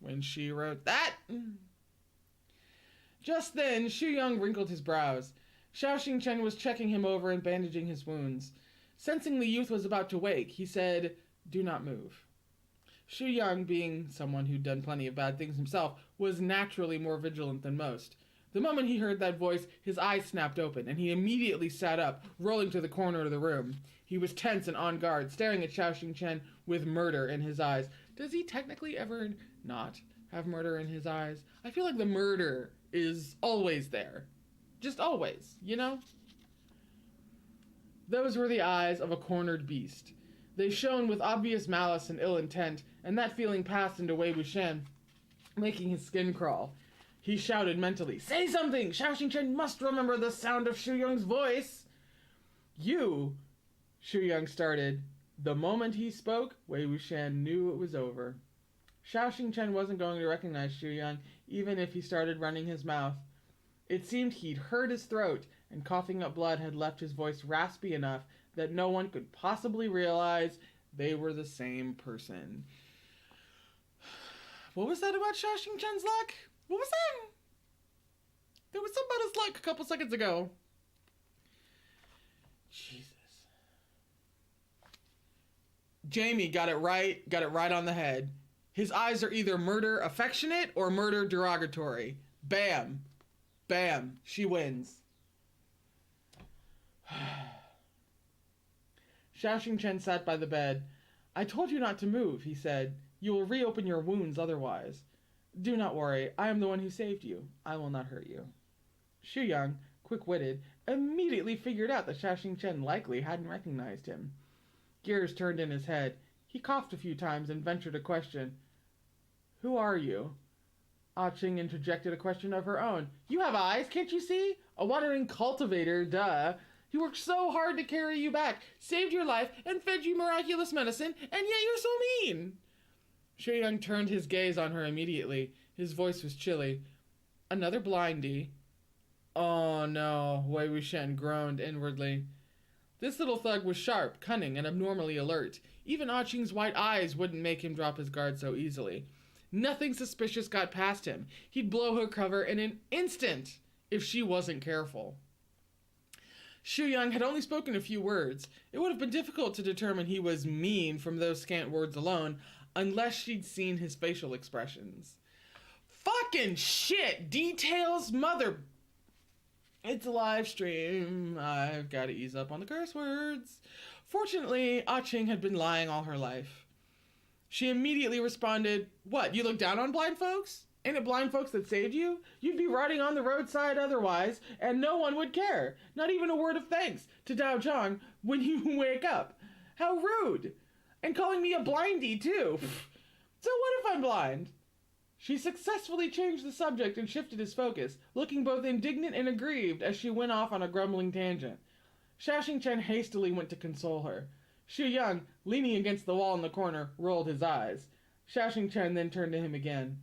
when she wrote that. Just then, Xue Yang wrinkled his brows. Xiao Xingchen was checking him over and bandaging his wounds. Sensing the youth was about to wake, he said, "Do not move." Xue Yang, being someone who'd done plenty of bad things himself, was naturally more vigilant than most. The moment he heard that voice, his eyes snapped open, and he immediately sat up, rolling to the corner of the room. He was tense and on guard, staring at Xiao Xingchen with murder in his eyes. Does he technically ever not have murder in his eyes? I feel like the murder is always there. Just always, you know? Those were the eyes of a cornered beast. They shone with obvious malice and ill intent, and that feeling passed into Wei Wuxian, making his skin crawl. He shouted mentally, "Say something! Xiao Xingchen must remember the sound of Xue Yang's voice!" "You," Xue Yang started. The moment he spoke, Wei Wuxian knew it was over. Xiao Xingchen wasn't going to recognize Xue Yang, even if he started running his mouth. It seemed he'd hurt his throat, and coughing up blood had left his voice raspy enough that no one could possibly realize they were the same person. What was that about Xiao Xingchen's luck? What was that? There was something about his luck a couple seconds ago. Jesus. Jamie got it right on the head. His eyes are either murder affectionate or murder derogatory. Bam. Bam. She wins. Xiao Xingchen sat by the bed. "I told you not to move," he said. "You will reopen your wounds otherwise. Do not worry. I am the one who saved you. I will not hurt you." Xue Yang, quick-witted, immediately figured out that Xiao Xingchen likely hadn't recognized him. Gears turned in his head. He coughed a few times and ventured a question. "Who are you?" A-Qing interjected a question of her own. "You have eyes, can't you see? A wandering cultivator, duh. He worked so hard to carry you back, saved your life, and fed you miraculous medicine, and yet you're so mean." Xue Yang turned his gaze on her immediately. His voice was chilly. "Another blindy." "Oh no," Wei Wuxian groaned inwardly. This little thug was sharp, cunning, and abnormally alert. Even A-Qing's white eyes wouldn't make him drop his guard so easily. Nothing suspicious got past him. He'd blow her cover in an instant if she wasn't careful. Xue Yang had only spoken a few words. It would have been difficult to determine he was mean from those scant words alone, unless she'd seen his facial expressions. Fucking shit! Details, mother... It's a live stream. I've got to ease up on the curse words. Fortunately, A-Qing had been lying all her life. She immediately responded, "What, you look down on blind folks? Ain't it blind folks that saved you? You'd be rotting on the roadside otherwise, and no one would care. Not even a word of thanks to Dao Zhang when you wake up. How rude. And calling me a blindy, too. So what if I'm blind?" She successfully changed the subject and shifted his focus, looking both indignant and aggrieved as she went off on a grumbling tangent. Xiao Xingchen hastily went to console her. Xue Yang, leaning against the wall in the corner, rolled his eyes. Xiao Xingchen then turned to him again.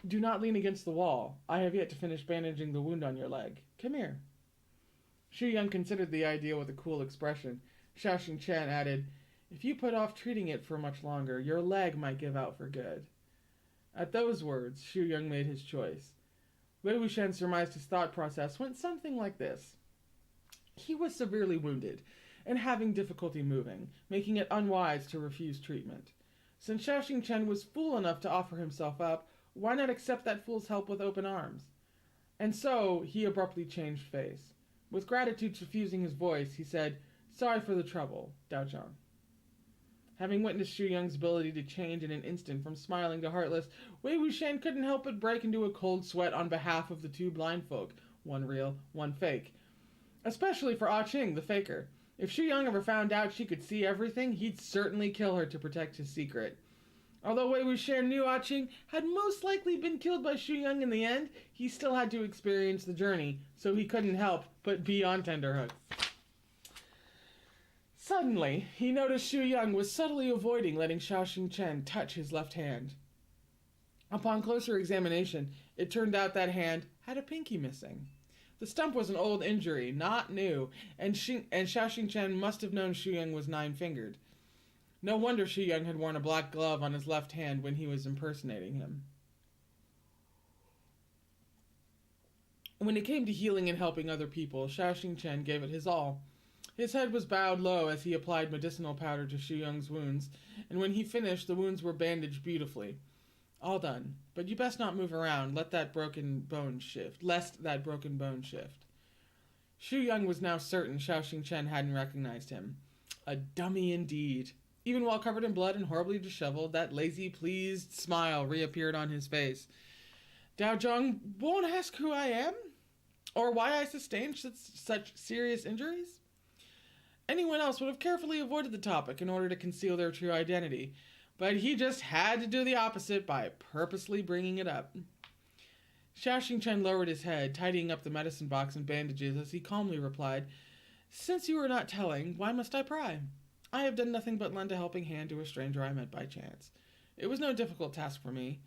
"Do not lean against the wall. I have yet to finish bandaging the wound on your leg. Come here." Xue Yang considered the idea with a cool expression. Xiao Xingchen added, "If you put off treating it for much longer, your leg might give out for good." At those words, Xue Yang made his choice. Wei Wuxian surmised his thought process went something like this. He was severely wounded and having difficulty moving, making it unwise to refuse treatment. Since Xiao Xingchen was fool enough to offer himself up, why not accept that fool's help with open arms? And so, he abruptly changed face. With gratitude suffusing his voice, he said, "Sorry for the trouble, Dao Zhang." Having witnessed Xue Yang's ability to change in an instant from smiling to heartless, Wei Wuxian couldn't help but break into a cold sweat on behalf of the two blind folk, one real, one fake. especially for A-Qing, the faker. If Xue Yang ever found out she could see everything, he'd certainly kill her to protect his secret. Although Wei Wuxian knew A-Qing had most likely been killed by Xue Yang in the end, he still had to experience the journey, so he couldn't help but be on tenterhooks. Suddenly, he noticed Xue Yang was subtly avoiding letting Xingchen touch his left hand. Upon closer examination, it turned out that hand had a pinky missing. The stump was an old injury, not new, and Xingchen must have known Xue Yang was nine-fingered. No wonder Xue Yang had worn a black glove on his left hand when he was impersonating him. When it came to healing and helping other people, Xingchen gave it his all. His head was bowed low as he applied medicinal powder to Xue Yang's wounds, and when he finished, the wounds were bandaged beautifully. All done, but you best not move around, lest that broken bone shift. Xue Yang was now certain Xingchen hadn't recognized him. A dummy indeed. Even while covered in blood and horribly disheveled, that lazy, pleased smile reappeared on his face. Dao Zhang won't ask who I am? Or why I sustained such serious injuries? Anyone else would have carefully avoided the topic in order to conceal their true identity, but he just had to do the opposite by purposely bringing it up. Xingchen lowered his head, tidying up the medicine box and bandages as he calmly replied, "Since you are not telling, why must I pry? I have done nothing but lend a helping hand to a stranger I met by chance. It was no difficult task for me.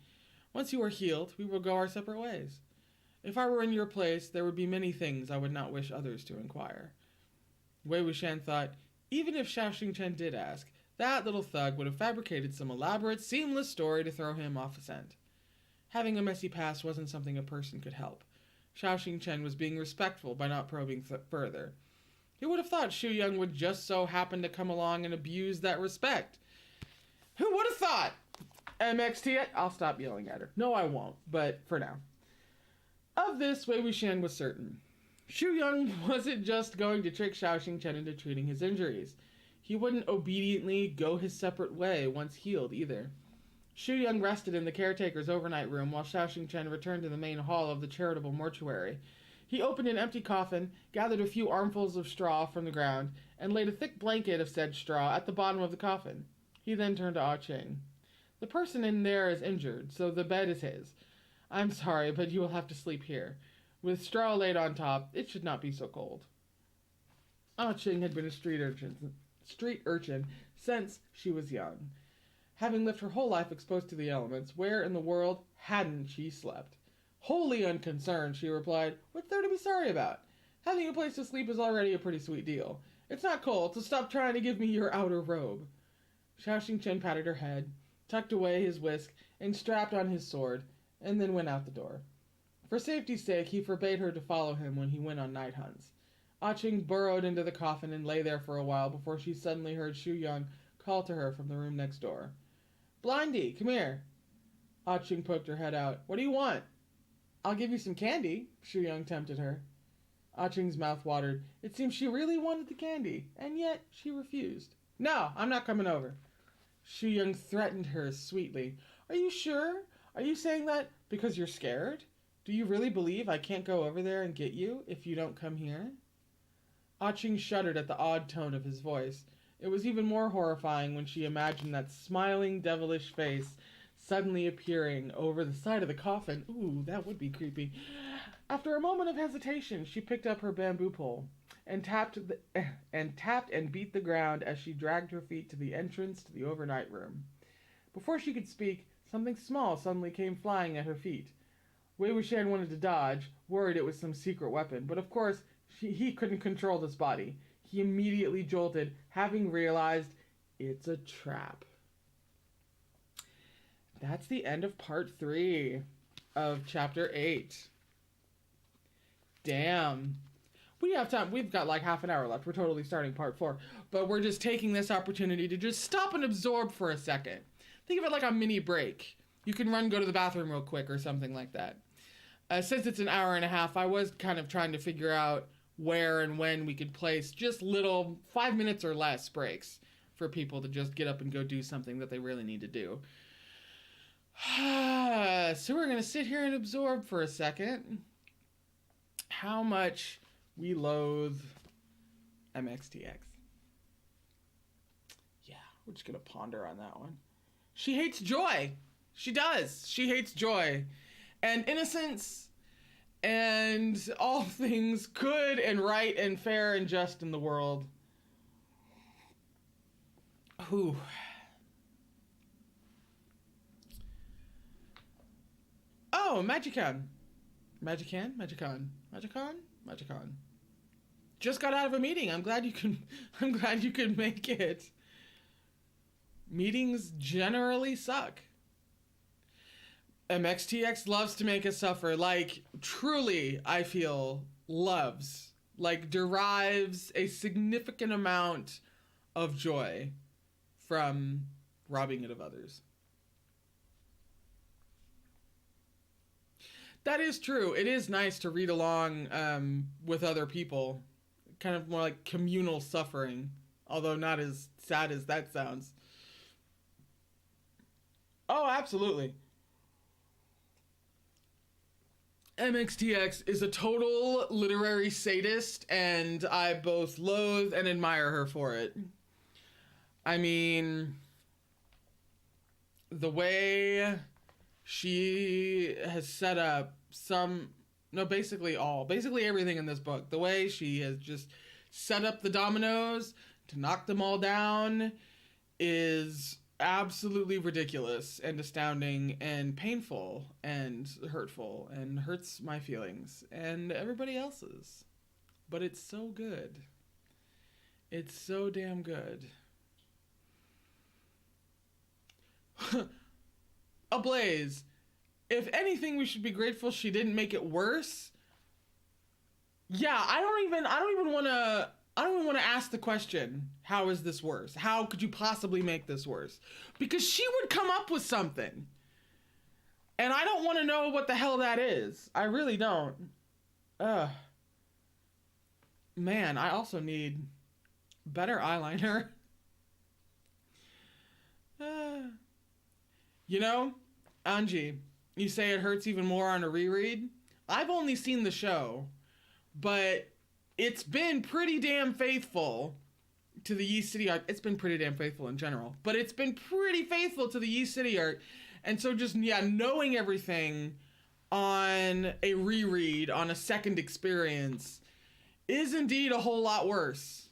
Once you are healed, we will go our separate ways. If I were in your place, there would be many things I would not wish others to inquire." Wei Wuxian thought, even if Xingchen did ask, that little thug would have fabricated some elaborate, seamless story to throw him off a scent. Having a messy past wasn't something a person could help. Xingchen was being respectful by not probing further. He would have thought Xue Yang would just so happen to come along and abuse that respect. Who would have thought? MXT, I'll stop yelling at her. No, I won't, but for now. Of this, Wei Wuxian was certain. Xue Yang wasn't just going to trick Xingchen into treating his injuries. He wouldn't obediently go his separate way once healed either. Xue Yang rested in the caretaker's overnight room while Xingchen returned to the main hall of the charitable mortuary. He opened an empty coffin, gathered a few armfuls of straw from the ground, and laid a thick blanket of said straw at the bottom of the coffin. He then turned to A-Qing. "The person in there is injured, so the bed is his. I'm sorry, but you will have to sleep here. With straw laid on top, it should not be so cold." A-Qing had been a street urchin since she was young. Having lived her whole life exposed to the elements, where in the world hadn't she slept? Wholly unconcerned, she replied, "What's there to be sorry about? Having a place to sleep is already a pretty sweet deal. It's not cold, so stop trying to give me your outer robe." Xingchen patted her head, tucked away his whisk, and strapped on his sword, and then went out the door. For safety's sake, he forbade her to follow him when he went on night hunts. A-Qing burrowed into the coffin and lay there for a while before she suddenly heard Xue Yang call to her from the room next door. "Blindy, come here." A-Qing poked her head out. "What do you want?" "I'll give you some candy," Xue Yang tempted her. A-Qing's mouth watered. It seemed she really wanted the candy, and yet she refused. "No, I'm not coming over." Xue Yang threatened her sweetly. "Are you sure? Are you saying that because you're scared? Do you really believe I can't go over there and get you if you don't come here?" A-Qing shuddered at the odd tone of his voice. It was even more horrifying when she imagined that smiling, devilish face suddenly appearing over the side of the coffin. Ooh, that would be creepy. After a moment of hesitation, she picked up her bamboo pole and tapped and beat the ground as she dragged her feet to the entrance to the overnight room. Before she could speak, something small suddenly came flying at her feet. Wei Wuxian wanted to dodge, worried it was some secret weapon, but of course he couldn't control this body. He immediately jolted, having realized it's a trap. That's the end of part 3 of chapter 8. Damn. We have time. We've got like half an hour left. We're totally starting part 4. But we're just taking this opportunity to just stop and absorb for a second. Think of it like a mini break. You can go to the bathroom real quick or something like that. Since it's an hour and a half, I was kind of trying to figure out where and when we could place just little 5 minutes or less breaks for people to just get up and go do something that they really need to do. So we're going to sit here and absorb for a second how much We loathe MXTX. Yeah, we're just gonna ponder on that one. She hates joy. She does. She hates joy and innocence and all things good and right and fair and just in the world. Whew. Oh, Magicon. Magicon. Just got out of a meeting. I'm glad you could make it. Meetings generally suck. MXTX loves to make us suffer. Like, truly, I feel, loves. Like, derives a significant amount of joy from robbing it of others. That is true. It is nice to read along with other people. Kind of more like communal suffering. Although not as sad as that sounds. Oh, absolutely. MXTX is a total literary sadist, and I both loathe and admire her for it. I mean, the way she has set up basically everything in this book. The way she has just set up the dominoes to knock them all down is absolutely ridiculous and astounding and painful and hurtful and hurts my feelings and everybody else's. But it's so good. It's so damn good. Ablaze. If anything, we should be grateful she didn't make it worse. Yeah, I don't even want to ask the question, how is this worse? How could you possibly make this worse? Because she would come up with something. And I don't want to know what the hell that is. I really don't. Man, I also need better eyeliner. You know, Anji, you say it hurts even more on a reread. I've only seen the show, but it's been pretty damn faithful to the Yi City arc. It's been pretty damn faithful in general, but it's been pretty faithful to the Yi City arc. And so just, knowing everything on a reread, on a second experience, is indeed a whole lot worse.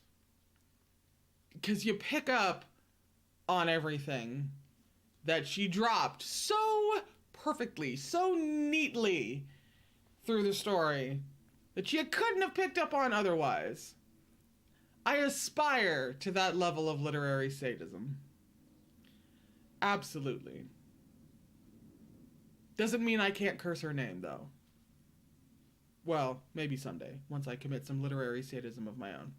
Because you pick up on everything that she dropped so perfectly, so neatly through the story that you couldn't have picked up on otherwise. I aspire to that level of literary sadism. Absolutely. Doesn't mean I can't curse her name, though. Well, maybe someday, once I commit some literary sadism of my own.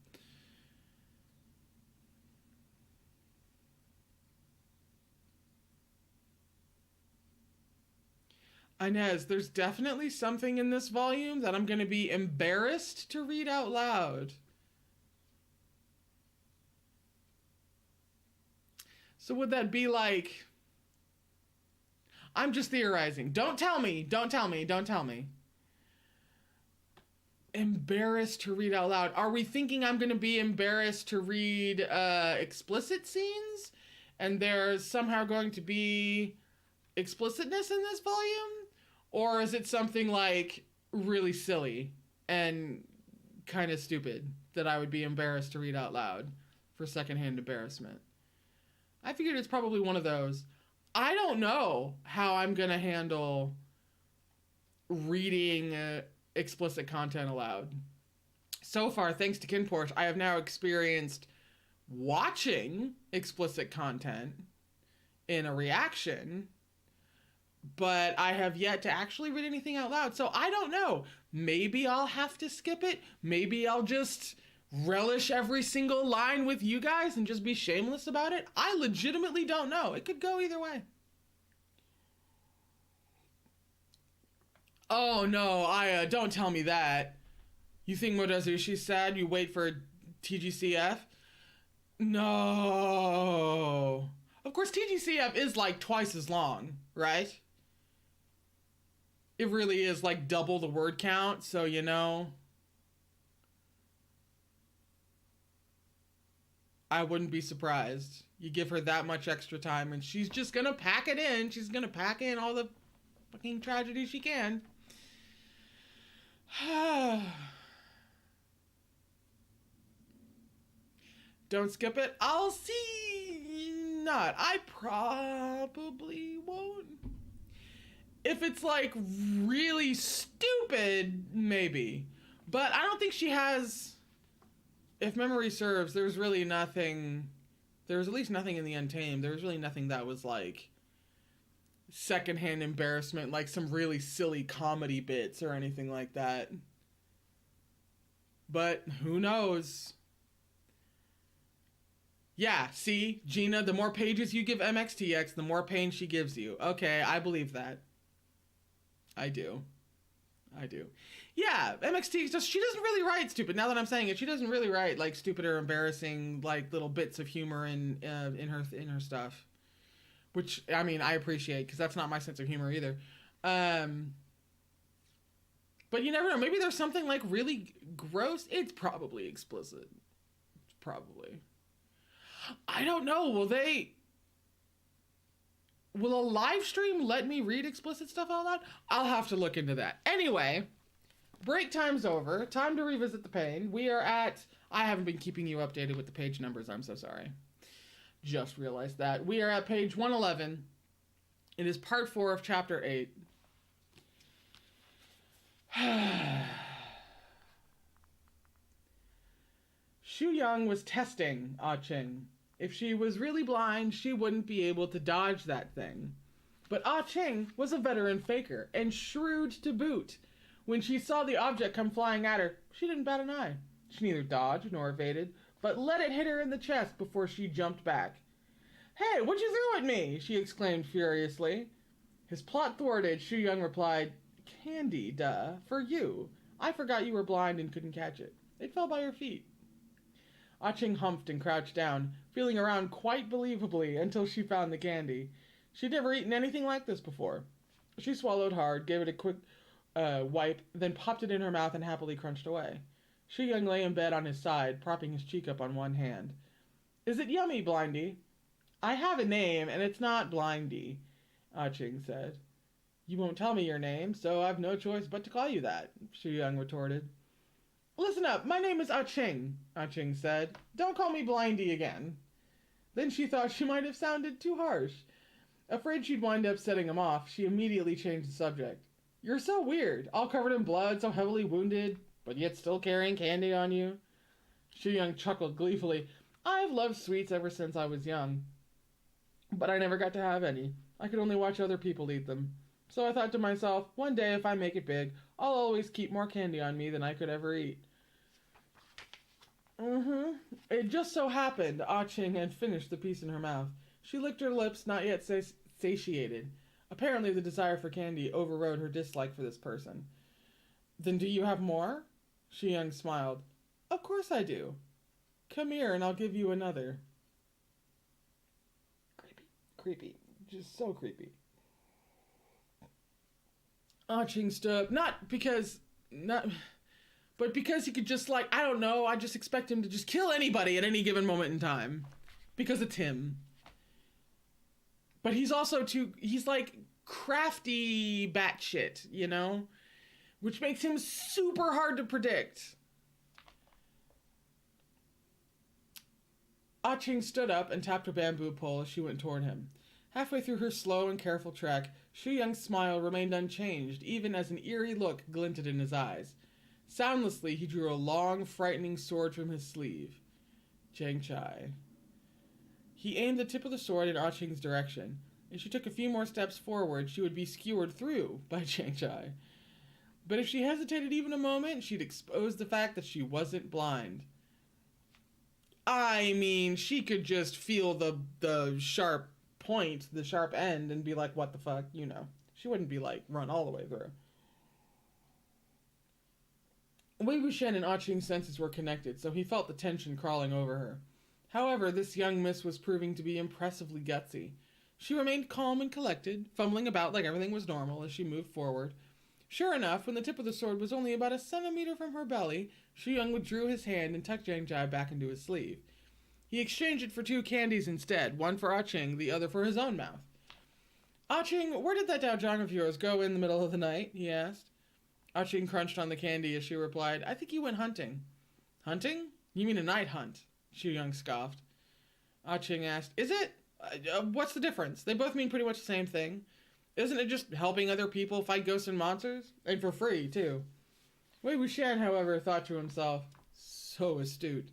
Inez, there's definitely something in this volume that I'm going to be embarrassed to read out loud. So would that be like... I'm just theorizing. Don't tell me. Embarrassed to read out loud. Are we thinking I'm going to be embarrassed to read explicit scenes? And there's somehow going to be explicitness in this volume? Or is it something like really silly and kind of stupid that I would be embarrassed to read out loud for secondhand embarrassment? I figured it's probably one of those. I don't know how I'm going to handle reading explicit content aloud. So far, thanks to Kinporsche, I have now experienced watching explicit content in a reaction, but I have yet to actually read anything out loud. So I don't know. Maybe I'll have to skip it. Maybe I'll just relish every single line with you guys and just be shameless about it. I legitimately don't know. It could go either way. Oh no, Aya, don't tell me that. You think Modazushi's sad? You wait for TGCF? No. Of course, TGCF is like twice as long, right? It really is like double the word count, so you know. I wouldn't be surprised. You give her that much extra time and she's just gonna pack it in. She's gonna pack in all the fucking tragedy she can. Don't skip it. I'll see not. I probably won't. If it's like really stupid, maybe. But I don't think she has, if memory serves, there's really nothing, there's at least nothing in the Untamed. There was really nothing that was like secondhand embarrassment, like some really silly comedy bits or anything like that. But who knows? Yeah, see, Gina, the more pages you give MXTX, the more pain she gives you. Okay, I believe that. I do. Yeah, MXT, she doesn't really write stupid. Now that I'm saying it, she doesn't really write like stupid or embarrassing like little bits of humor in her stuff. Which, I mean, I appreciate, because that's not my sense of humor either. But you never know. Maybe there's something like really gross. It's probably explicit. Probably. I don't know. Will a live stream let me read explicit stuff out loud? I'll have to look into that. Anyway, break time's over. Time to revisit the pain. We are at... I haven't been keeping you updated with the page numbers. I'm so sorry. Just realized that. We are at page 111. It is part 4 of chapter 8. Xue Yang was testing A-Qing. If she was really blind, she wouldn't be able to dodge that thing. But A-Qing was a veteran faker, and shrewd to boot. When she saw the object come flying at her, she didn't bat an eye. She neither dodged nor evaded, but let it hit her in the chest before she jumped back. "Hey, what'd you throw at me?" she exclaimed furiously. His plot thwarted, Xue Yang replied, "Candy, duh, for you. I forgot you were blind and couldn't catch it. It fell by your feet." A-Qing humphed and crouched down, feeling around quite believably until she found the candy. She'd never eaten anything like this before. She swallowed hard, gave it a quick wipe, then popped it in her mouth and happily crunched away. Xue Yang lay in bed on his side, propping his cheek up on one hand. "Is it yummy, Blindy?" "I have a name, and it's not Blindy," A-Qing said. "You won't tell me your name, so I've no choice but to call you that," Xue Yang retorted. "Listen up, my name is A-Qing," A-Qing said. "Don't call me Blindy again." Then she thought she might have sounded too harsh. Afraid she'd wind up setting him off, she immediately changed the subject. "You're so weird, all covered in blood, so heavily wounded, but yet still carrying candy on you." Xue Yang chuckled gleefully. "I've loved sweets ever since I was young, but I never got to have any. I could only watch other people eat them. So I thought to myself, one day if I make it big, I'll always keep more candy on me than I could ever eat." It just so happened A-Qing had finished the piece in her mouth. She licked her lips, not yet satiated. Apparently the desire for candy overrode her dislike for this person. "Then do you have more?" Xue Yang smiled. "Of course I do. Come here and I'll give you another." Creepy. Just so creepy. A-Qing stood up, but because he could just like, I don't know, I just expect him to just kill anybody at any given moment in time. Because it's him. But he's also he's like crafty batshit, you know? Which makes him super hard to predict. A-Qing stood up and tapped her bamboo pole as she went toward him. Halfway through her slow and careful trek, Xue Yang's smile remained unchanged, even as an eerie look glinted in his eyes. Soundlessly, he drew a long, frightening sword from his sleeve. Chang-Chai. He aimed the tip of the sword in A-Qing's direction. If she took a few more steps forward, she would be skewered through by Chang-Chai. But if she hesitated even a moment, she'd expose the fact that she wasn't blind. I mean, she could just feel the sharp point, the sharp end, and be like, what the fuck, you know. She wouldn't be like, run all the way through. Wei Wuxian and A-Qing's senses were connected, so he felt the tension crawling over her. However, this young miss was proving to be impressively gutsy. She remained calm and collected, fumbling about like everything was normal as she moved forward. Sure enough, when the tip of the sword was only about a centimeter from her belly, Xue Yang withdrew his hand and tucked Chang-Chai back into his sleeve. He exchanged it for 2 candies instead, one for A-Qing, the other for his own mouth. A-Qing, where did that Daojang of yours go in the middle of the night? He asked. A-Qing crunched on the candy as she replied, I think he went hunting. Hunting? You mean a night hunt? Xue Yang scoffed. A-Qing asked, is it? What's the difference? They both mean pretty much the same thing. Isn't it just helping other people fight ghosts and monsters? And for free, too. Wei Wuxian, however, thought to himself, so astute.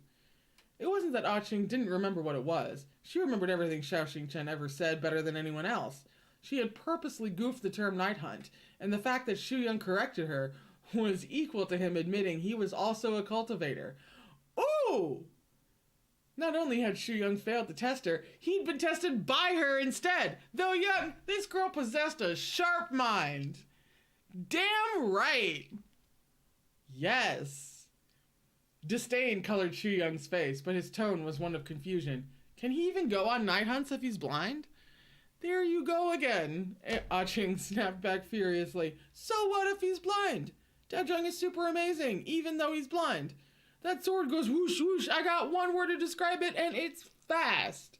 It wasn't that A-Qing didn't remember what it was. She remembered everything Xiao Xingchen ever said better than anyone else. She had purposely goofed the term night hunt, and the fact that Xue Yang corrected her was equal to him admitting he was also a cultivator. Ooh! Not only had Xue Yang failed to test her, he'd been tested by her instead. Though young, this girl possessed a sharp mind. Damn right! Yes. Disdain colored Xue Yang's face, but his tone was one of confusion. Can he even go on night hunts if he's blind? There you go again, A-Qing snapped back furiously. So what if he's blind? Daojang is super amazing, even though he's blind. That sword goes whoosh whoosh. I got one word to describe it, and it's fast.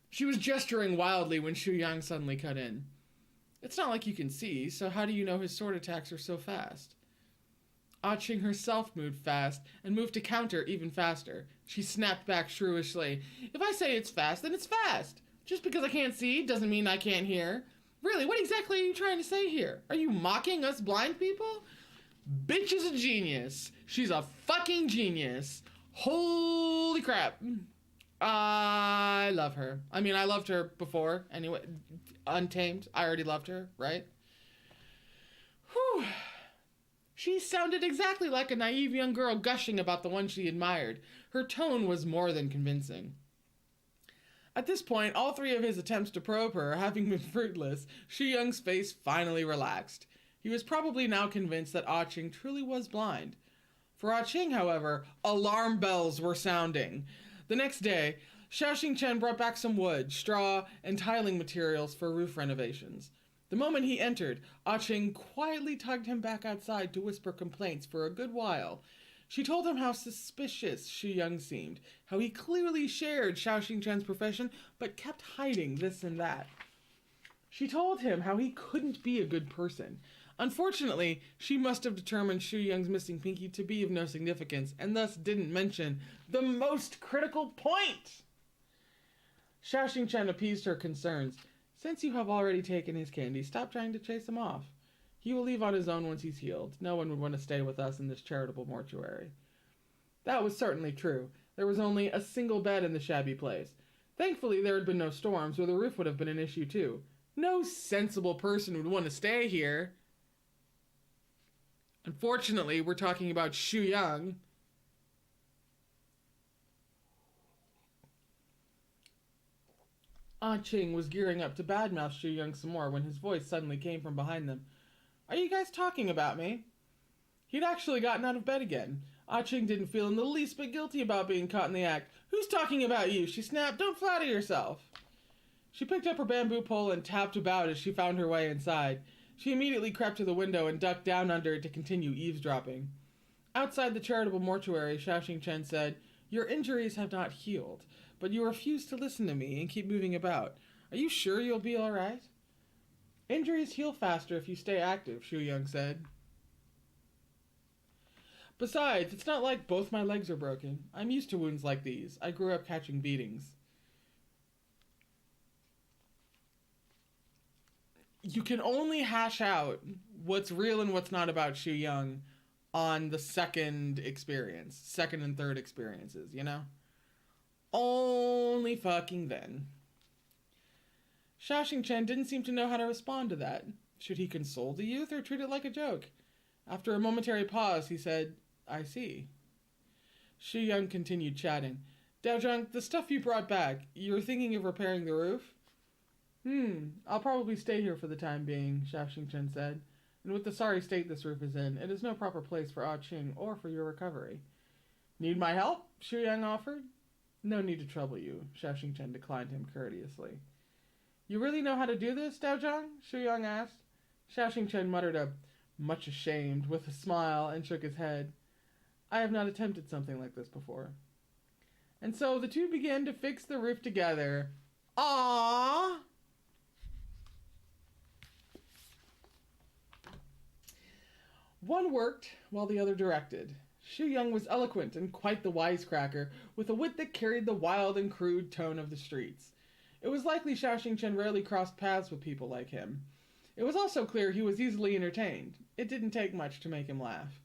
She was gesturing wildly when Xue Yang suddenly cut in. It's not like you can see, so how do you know his sword attacks are so fast? A-Qing herself moved fast, and moved to counter even faster. She snapped back shrewishly. If I say it's fast, then it's fast. Just because I can't see doesn't mean I can't hear. Really, what exactly are you trying to say here? Are you mocking us blind people? Bitch is a genius. She's a fucking genius. Holy crap. I love her. I mean, I loved her before. Anyway, Untamed. I already loved her, right? Whew. She sounded exactly like a naive young girl gushing about the one she admired. Her tone was more than convincing. At this point, all 3 of his attempts to probe her having been fruitless, Xue Yang's face finally relaxed. He was probably now convinced that A-Qing truly was blind. For A-Qing, however, alarm bells were sounding. The next day, Xiao Xingchen brought back some wood, straw, and tiling materials for roof renovations. The moment he entered, A-Qing quietly tugged him back outside to whisper complaints for a good while. She told him how suspicious Xue Yang seemed, how he clearly shared Xiao Xingchen's profession, but kept hiding this and that. She told him how he couldn't be a good person. Unfortunately, she must have determined Xue Yang's missing pinky to be of no significance, and thus didn't mention the most critical point. Xiao Xingchen appeased her concerns. Since you have already taken his candy, stop trying to chase him off. He will leave on his own once he's healed. No one would want to stay with us in this charitable mortuary. That was certainly true. There was only a single bed in the shabby place. Thankfully, there had been no storms, or the roof would have been an issue too. No sensible person would want to stay here. Unfortunately, we're talking about Xue Yang. A-Qing was gearing up to badmouth Xue Yang some more when his voice suddenly came from behind them. Are you guys talking about me? He'd actually gotten out of bed again. A-Qing didn't feel in the least bit guilty about being caught in the act. Who's talking about you? She snapped. Don't flatter yourself. She picked up her bamboo pole and tapped about as she found her way inside. She immediately crept to the window and ducked down under it to continue eavesdropping. Outside the charitable mortuary, Xiao Xingchen said, Your injuries have not healed, but you refuse to listen to me and keep moving about. Are you sure you'll be all right? Injuries heal faster if you stay active, Xue Yang said. Besides, it's not like both my legs are broken. I'm used to wounds like these. I grew up catching beatings. You can only hash out what's real and what's not about Xue Yang on the second and third experiences, you know? Only fucking then. Xiao Xingchen didn't seem to know how to respond to that. Should he console the youth or treat it like a joke? After a momentary pause, he said, I see. Xue Yang continued chatting. Daojang, the stuff you brought back, you were thinking of repairing the roof? I'll probably stay here for the time being, Xiao Xingchen said. And with the sorry state this roof is in, it is no proper place for A-Qing or for your recovery. Need my help? Xue Yang offered. No need to trouble you, Xiao Xingchen declined him courteously. You really know how to do this, Daojang? Xue Yang asked. Xiao Xingchen muttered a much ashamed with a smile and shook his head. I have not attempted something like this before. And so the two began to fix the roof together. Aww! One worked while the other directed. Xue Yang was eloquent and quite the wisecracker, with a wit that carried the wild and crude tone of the streets. It was likely Xingchen rarely crossed paths with people like him. It was also clear he was easily entertained. It didn't take much to make him laugh.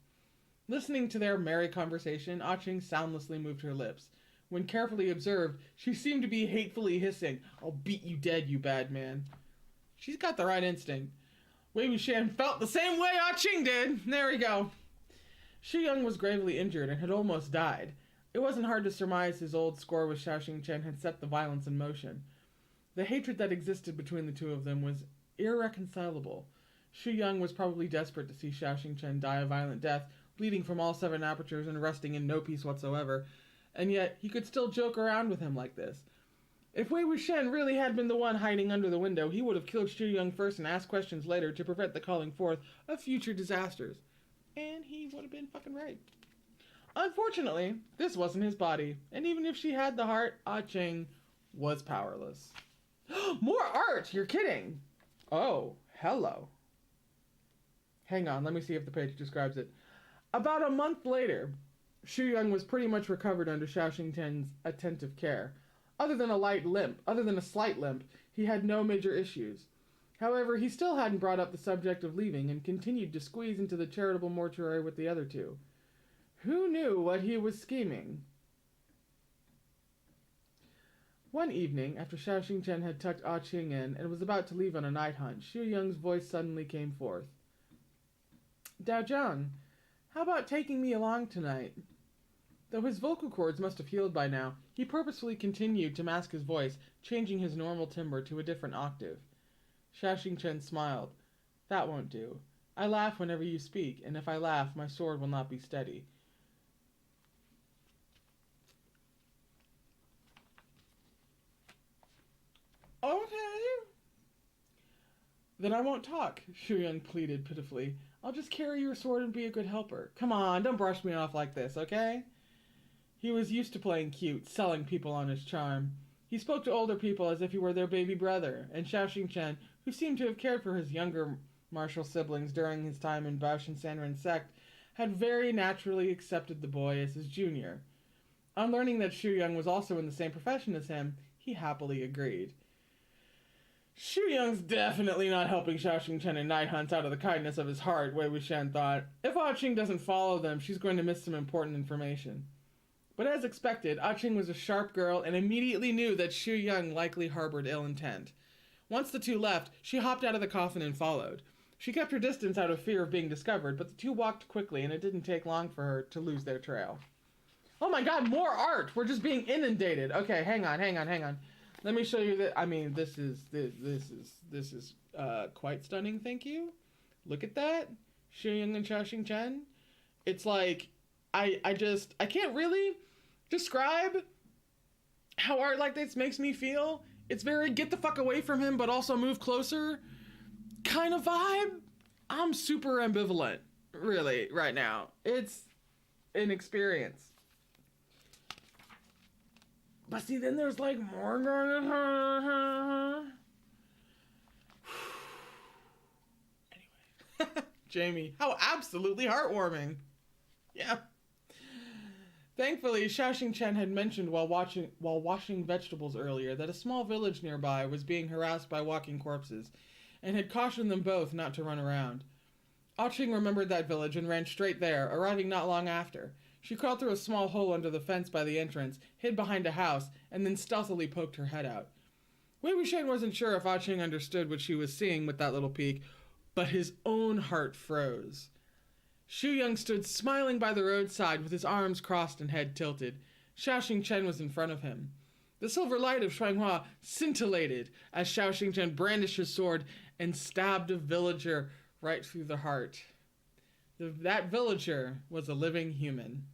Listening to their merry conversation, A-Qing soundlessly moved her lips. When carefully observed, she seemed to be hatefully hissing, "I'll beat you dead, you bad man." She's got the right instinct. Wei Wuxian felt the same way A-Qing did. There we go. Xue Yang was gravely injured and had almost died. It wasn't hard to surmise his old score with Xingchen had set the violence in motion. The hatred that existed between the two of them was irreconcilable. Xue Yang was probably desperate to see Xingchen die a violent death, bleeding from all 7 apertures and resting in no peace whatsoever, and yet he could still joke around with him like this. If Wei Wuxian really had been the one hiding under the window, he would have killed Xue Yang first and asked questions later to prevent the calling forth of future disasters. And he would have been fucking right. Unfortunately, this wasn't his body, and even if she had the heart, A-Qing was powerless. More art! You're kidding! Oh, hello. Hang on, let me see if the page describes it. About a month later, Xue Yang was pretty much recovered under Xingchen's attentive care. Other than a slight limp, he had no major issues. However, he still hadn't brought up the subject of leaving and continued to squeeze into the charitable mortuary with the other two. Who knew what he was scheming? One evening, after Xingchen had tucked A-Qing in and was about to leave on a night hunt, Xue Yang's voice suddenly came forth. "Dao Zhang, how about taking me along tonight?" Though his vocal cords must have healed by now, he purposefully continued to mask his voice, changing his normal timbre to a different octave. Xingchen smiled. "That won't do. I laugh whenever you speak, and if I laugh, my sword will not be steady." Okay. "Then I won't talk," Xue Yang pleaded pitifully. "I'll just carry your sword and be a good helper. Come on, don't brush me off like this, okay?" He was used to playing cute, selling people on his charm. He spoke to older people as if he were their baby brother, and Xingchen, who seemed to have cared for his younger martial siblings during his time in Baoshan Sanren sect, had very naturally accepted the boy as his junior. On learning that Xue Yang was also in the same profession as him, he happily agreed. Xue Yang's definitely not helping Xingchen in night hunts out of the kindness of his heart, Wei Wuxian thought. If A-Qing doesn't follow them, she's going to miss some important information. But as expected, A-Qing was a sharp girl and immediately knew that Xue Yang likely harbored ill intent. Once the two left, she hopped out of the coffin and followed. She kept her distance out of fear of being discovered, but the two walked quickly, and it didn't take long for her to lose their trail. Oh my god, more art! We're just being inundated. Okay, hang on. Let me show you that. I mean, this is quite stunning, thank you. Look at that. Xue Yang and Xingchen. It's like, I can't really describe how art like this makes me feel. It's very get the fuck away from him, but also move closer kind of vibe. I'm super ambivalent, really, right now. It's an experience. But see, then there's like more going on. Anyway. Jamie, how absolutely heartwarming. Yeah. Thankfully, Xingchen had mentioned while washing vegetables earlier that a small village nearby was being harassed by walking corpses, and had cautioned them both not to run around. A-Qing remembered that village and ran straight there, arriving not long after. She crawled through a small hole under the fence by the entrance, hid behind a house, and then stealthily poked her head out. Wei Wuxian wasn't sure if A-Qing understood what she was seeing with that little peek, but his own heart froze. Xue Yang stood smiling by the roadside with his arms crossed and head tilted. Xingchen was in front of him. The silver light of Shuanghua scintillated as Xingchen brandished his sword and stabbed a villager right through the heart. That villager was a living human.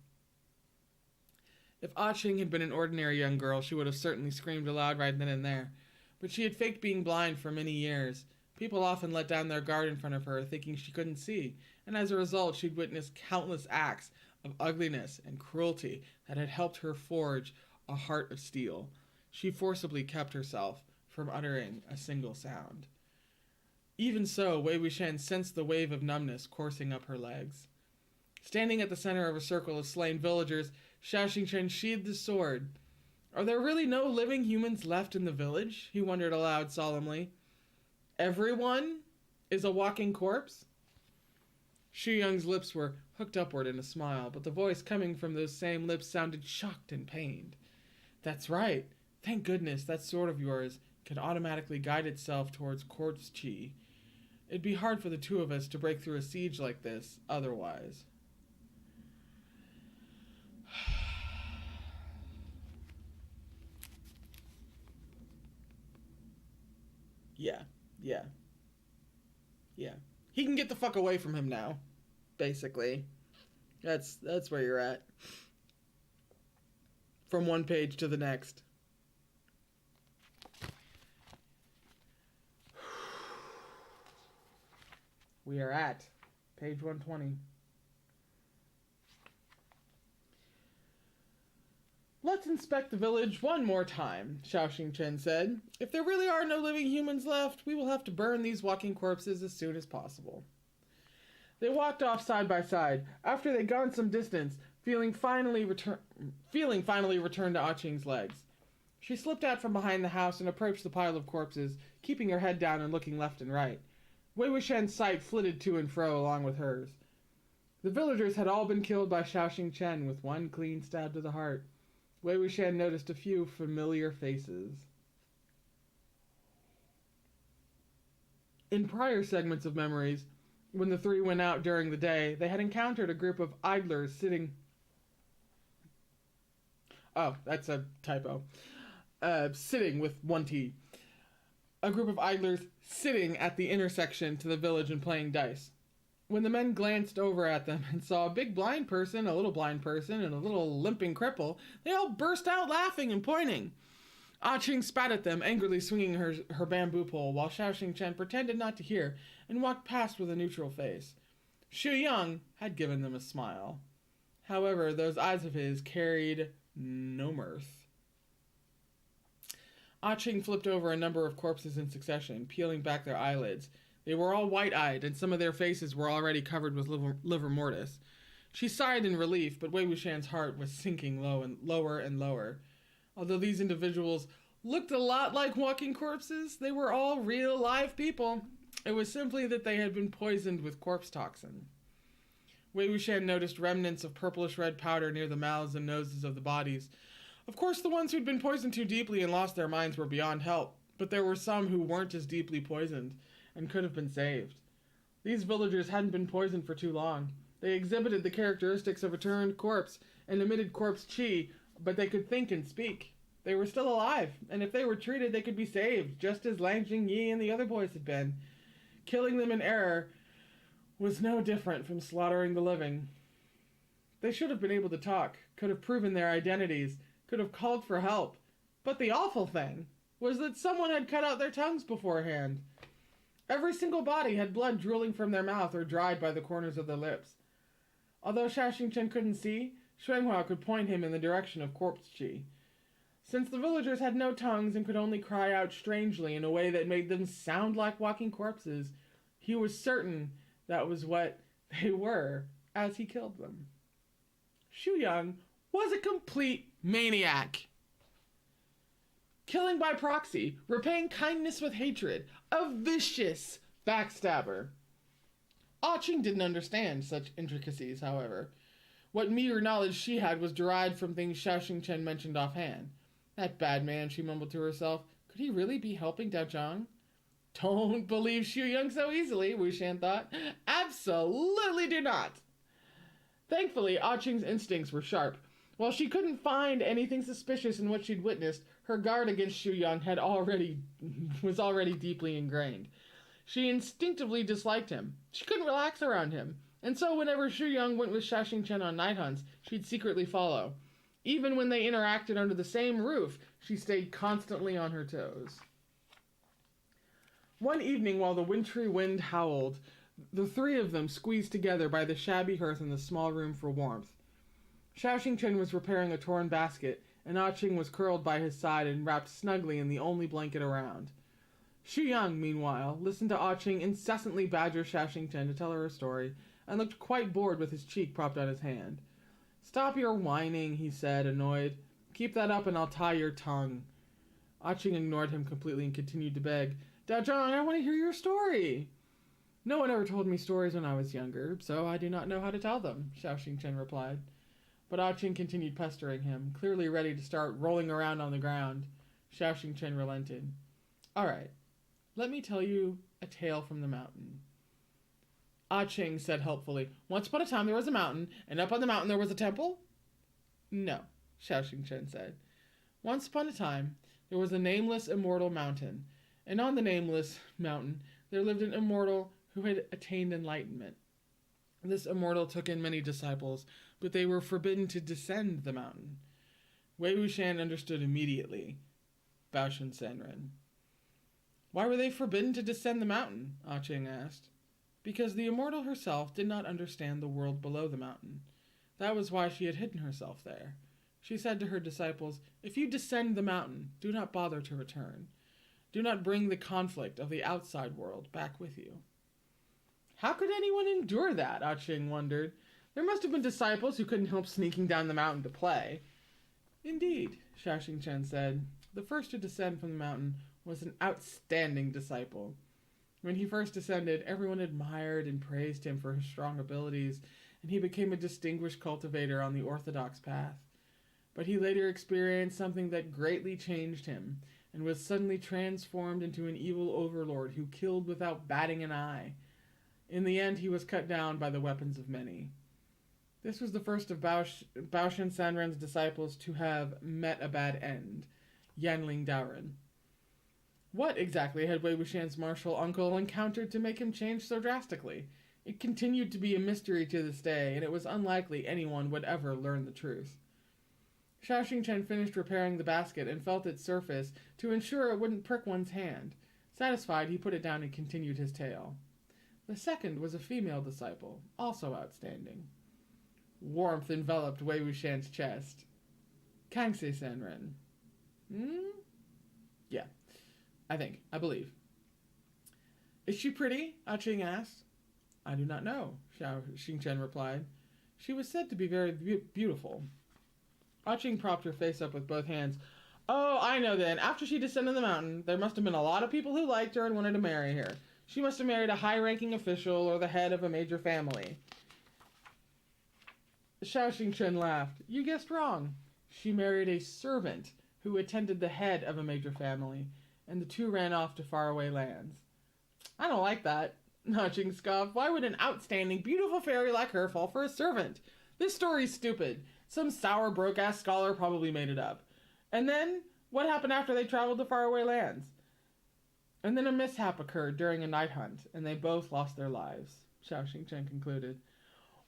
If A-Qing had been an ordinary young girl, she would have certainly screamed aloud right then and there. But she had faked being blind for many years. People often let down their guard in front of her, thinking she couldn't see, and as a result, she'd witnessed countless acts of ugliness and cruelty that had helped her forge a heart of steel. She forcibly kept herself from uttering a single sound. Even so, Wei Wuxian sensed the wave of numbness coursing up her legs. Standing at the center of a circle of slain villagers, Xiao Xingchen sheathed his sword. Are there really no living humans left in the village? He wondered aloud solemnly. Everyone is a walking corpse? Xue Yang's lips were hooked upward in a smile, but the voice coming from those same lips sounded shocked and pained. That's right. Thank goodness that sword of yours can automatically guide itself towards corpse chi. It'd be hard for the two of us to break through a siege like this otherwise. Yeah. He can get the fuck away from him now, basically. That's where you're at. From one page to the next. We are at page 120. Let's inspect the village one more time, Xiao Xingchen said. If there really are no living humans left, we will have to burn these walking corpses as soon as possible. They walked off side by side. After they'd gone some distance, feeling finally returned to A-Qing's legs. She slipped out from behind the house and approached the pile of corpses, keeping her head down and looking left and right. Wei Wuxian's sight flitted to and fro along with hers. The villagers had all been killed by Xiao Xingchen with one clean stab to the heart. Wei Wuxian noticed a few familiar faces. In prior segments of memories, when the three went out during the day, they had encountered a group of idlers sitting... Oh, that's a typo. Sitting with one T. A group of idlers sitting at the intersection to the village and playing dice. When the men glanced over at them and saw a big blind person, a little blind person, and a little limping cripple, they all burst out laughing and pointing. A-Qing spat at them, angrily swinging her bamboo pole, while Xiao Xingchen pretended not to hear and walked past with a neutral face. Xue Yang had given them a smile. However, those eyes of his carried no mirth. A-Qing flipped over a number of corpses in succession, peeling back their eyelids. They were all white-eyed, and some of their faces were already covered with livor mortis. She sighed in relief, but Wei Wuxian's heart was sinking lower and lower. Although these individuals looked a lot like walking corpses, they were all real, live people. It was simply that they had been poisoned with corpse toxin. Wei Wuxian noticed remnants of purplish-red powder near the mouths and noses of the bodies. Of course, the ones who'd been poisoned too deeply and lost their minds were beyond help, but there were some who weren't as deeply poisoned and could have been saved. These villagers hadn't been poisoned for too long. They exhibited the characteristics of a turned corpse and emitted corpse chi, but they could think and speak. They were still alive, and if they were treated, they could be saved, just as Lang Jingyi and the other boys had been. Killing them in error was no different from slaughtering the living. They should have been able to talk, could have proven their identities, could have called for help. But the awful thing was that someone had cut out their tongues beforehand. Every single body had blood drooling from their mouth or dried by the corners of their lips. Although Xiao Xingchen couldn't see, Xuanhua could point him in the direction of corpse chi. Since the villagers had no tongues and could only cry out strangely in a way that made them sound like walking corpses, he was certain that was what they were as he killed them. Xue Yang was a complete maniac. Killing by proxy, repaying kindness with hatred, a vicious backstabber. A-Qing didn't understand such intricacies, however. What meager knowledge she had was derived from things Xiao Xingchen mentioned offhand. That bad man, she mumbled to herself. Could he really be helping Dao Zhang? Don't believe Xue Yang so easily, Wuxian thought. Absolutely do not. Thankfully, A-Qing's instincts were sharp. While she couldn't find anything suspicious in what she'd witnessed, her guard against Xue Yang was already deeply ingrained. She instinctively disliked him. She couldn't relax around him, and so whenever Xue Yang went with Xiao Xingchen on night hunts, she'd secretly follow. Even when they interacted under the same roof, she stayed constantly on her toes. One evening, while the wintry wind howled, the three of them squeezed together by the shabby hearth in the small room for warmth. Xiao Xingchen was repairing a torn basket, and A-Qing was curled by his side and wrapped snugly in the only blanket around. Xue Yang, meanwhile, listened to A-Qing incessantly badger Xingchen to tell her a story, and looked quite bored with his cheek propped on his hand. "Stop your whining," he said, annoyed. "Keep that up and I'll tie your tongue." A-Qing ignored him completely and continued to beg, "Daozhang, I want to hear your story." "No one ever told me stories when I was younger, so I do not know how to tell them," Xingchen replied. But A-Qing continued pestering him, clearly ready to start rolling around on the ground. Xingchen relented. "All right, let me tell you a tale from the mountain." A-Qing said helpfully, "Once upon a time there was a mountain, and up on the mountain there was a temple?" "No," Xingchen said. "Once upon a time there was a nameless immortal mountain, and on the nameless mountain there lived an immortal who had attained enlightenment. This immortal took in many disciples, but they were forbidden to descend the mountain." Wei Wuxian understood immediately. Baoshan Senren. "Why were they forbidden to descend the mountain?" A-Qing asked. "Because the immortal herself did not understand the world below the mountain. That was why she had hidden herself there. She said to her disciples, 'If you descend the mountain, do not bother to return. Do not bring the conflict of the outside world back with you.'" How could anyone endure that? A-Qing wondered. There must have been disciples who couldn't help sneaking down the mountain to play. "Indeed," Xingchen said. "The first to descend from the mountain was an outstanding disciple. When he first descended, everyone admired and praised him for his strong abilities, and he became a distinguished cultivator on the orthodox path. But he later experienced something that greatly changed him, and was suddenly transformed into an evil overlord who killed without batting an eye. In the end, he was cut down by the weapons of many. This was the first of Baoshan Sanren's disciples to have met a bad end, Yanling Daoren. What exactly had Wei Wuxian's martial uncle encountered to make him change so drastically? It continued to be a mystery to this day, and it was unlikely anyone would ever learn the truth. Xingchen finished repairing the basket and felt its surface to ensure it wouldn't prick one's hand. Satisfied, he put it down and continued his tale. The second was a female disciple, also outstanding. Warmth enveloped Wei Wuxian's chest. Kangxi Senren. Yeah, I believe. "Is she pretty?" A-Qing asked. "I do not know," Xingchen replied. "She was said to be very beautiful." A-Qing propped her face up with both hands. "Oh, I know then. After she descended the mountain, there must have been a lot of people who liked her and wanted to marry her. She must have married a high-ranking official or the head of a major family." Xingchen laughed. "You guessed wrong. She married a servant who attended the head of a major family, and the two ran off to faraway lands." "I don't like that," A-Qing scoffed. "Why would an outstanding, beautiful fairy like her fall for a servant? This story's stupid. Some sour, broke-ass scholar probably made it up. And then, what happened after they traveled to faraway lands?" "And then a mishap occurred during a night hunt, and they both lost their lives," Xingchen concluded.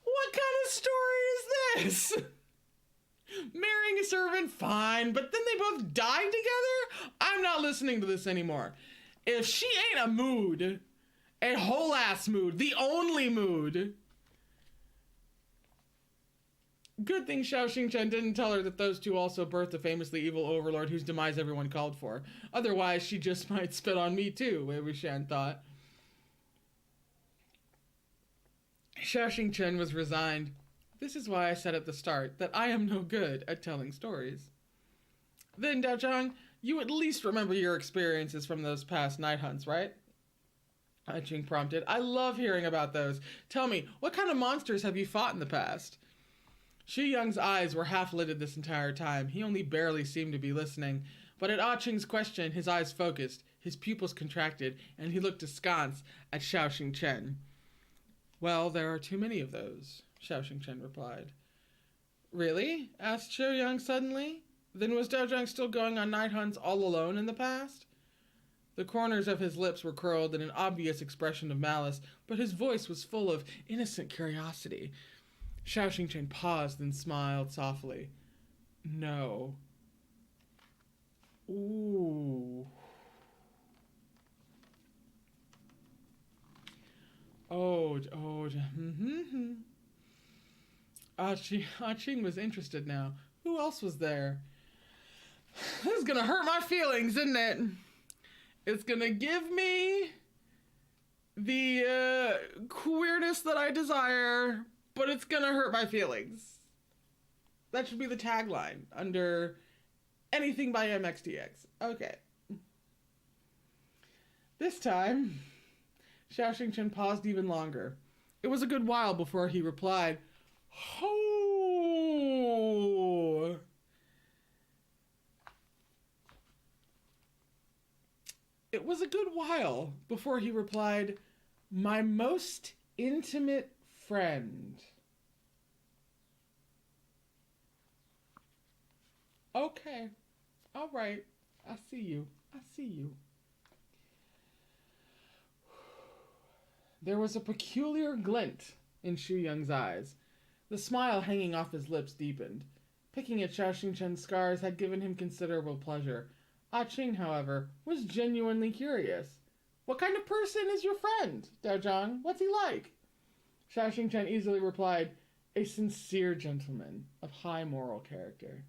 What kind of story is this? Marrying a servant, fine, but then they both died together? I'm not listening to this anymore. If she ain't a mood, a whole ass mood, the only mood. Good thing Xingchen didn't tell her that those two also birthed a famously evil overlord whose demise everyone called for. Otherwise, she just might spit on me too, Wei Wuxian thought. Xingchen was resigned. This is why I said at the start that I am no good at telling stories. Then, Daozhang, you at least remember your experiences from those past night hunts, right? A-Qing prompted. I love hearing about those. Tell me, what kind of monsters have you fought in the past? Xue Yang's eyes were half-lidded this entire time. He only barely seemed to be listening. But at A-Qing's question, his eyes focused, his pupils contracted, and he looked askance at Xingchen. Well, there are too many of those, Xingchen replied. Really? Asked Xue Yang suddenly. Then was Daozhang still going on night hunts all alone in the past? The corners of his lips were curled in an obvious expression of malice, but his voice was full of innocent curiosity. Xingchen paused and smiled softly. No. Ooh. Ah-Qing was interested now. Who else was there? This is gonna hurt my feelings, isn't it? It's gonna give me the queerness that I desire, but it's gonna hurt my feelings. That should be the tagline under anything by MXDX. Okay. This time, Xiao Xingchen paused even longer. It was a good while before he replied, "Oh." It was a good while before he replied, "My most intimate friend." Okay. All right. I see you. I see you. There was a peculiar glint in Xue Yang's eyes. The smile hanging off his lips deepened. Picking at Xiao Xingchen's scars had given him considerable pleasure. A-Qing, however, was genuinely curious. "What kind of person is your friend, Daozhang? What's he like?" Xiao Xingchen easily replied, "A sincere gentleman of high moral character."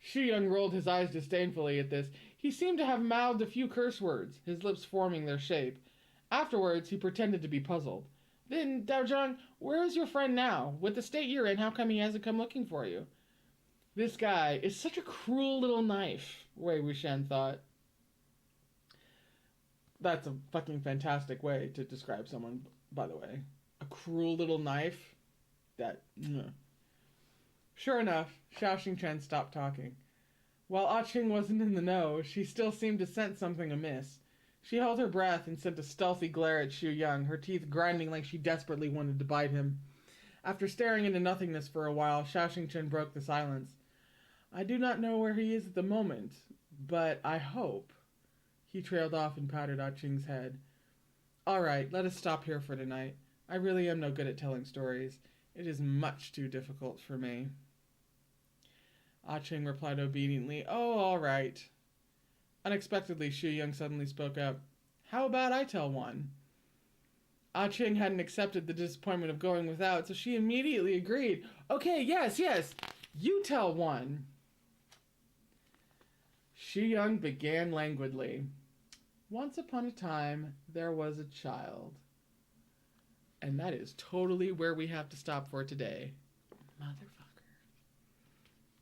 Xue Yang rolled his eyes disdainfully at this. He seemed to have mouthed a few curse words, his lips forming their shape. Afterwards, he pretended to be puzzled. "Then, Daozhang, where is your friend now? With the state you're in, how come he hasn't come looking for you?" "This guy is such a cruel little knife," Wei Wuxian thought. That's a fucking fantastic way to describe someone, by the way. A cruel little knife? Sure enough, Xiao Xingchen stopped talking. While A-Qing wasn't in the know, she still seemed to sense something amiss. She held her breath and sent a stealthy glare at Xue Yang, her teeth grinding like she desperately wanted to bite him. After staring into nothingness for a while, Xiao Xingchen broke the silence. "I do not know where he is at the moment, but I hope." He trailed off and patted A-Qing's head. "All right, let us stop here for tonight. I really am no good at telling stories. It is much too difficult for me." A-Qing replied obediently, "Oh, all right." Unexpectedly, Xue Yang suddenly spoke up. "How about I tell one?" A-Qing hadn't accepted the disappointment of going without, so she immediately agreed. "Okay, yes, you tell one." Xue Yang began languidly. "Once upon a time, there was a child." And that is totally where we have to stop for today. Motherfucker.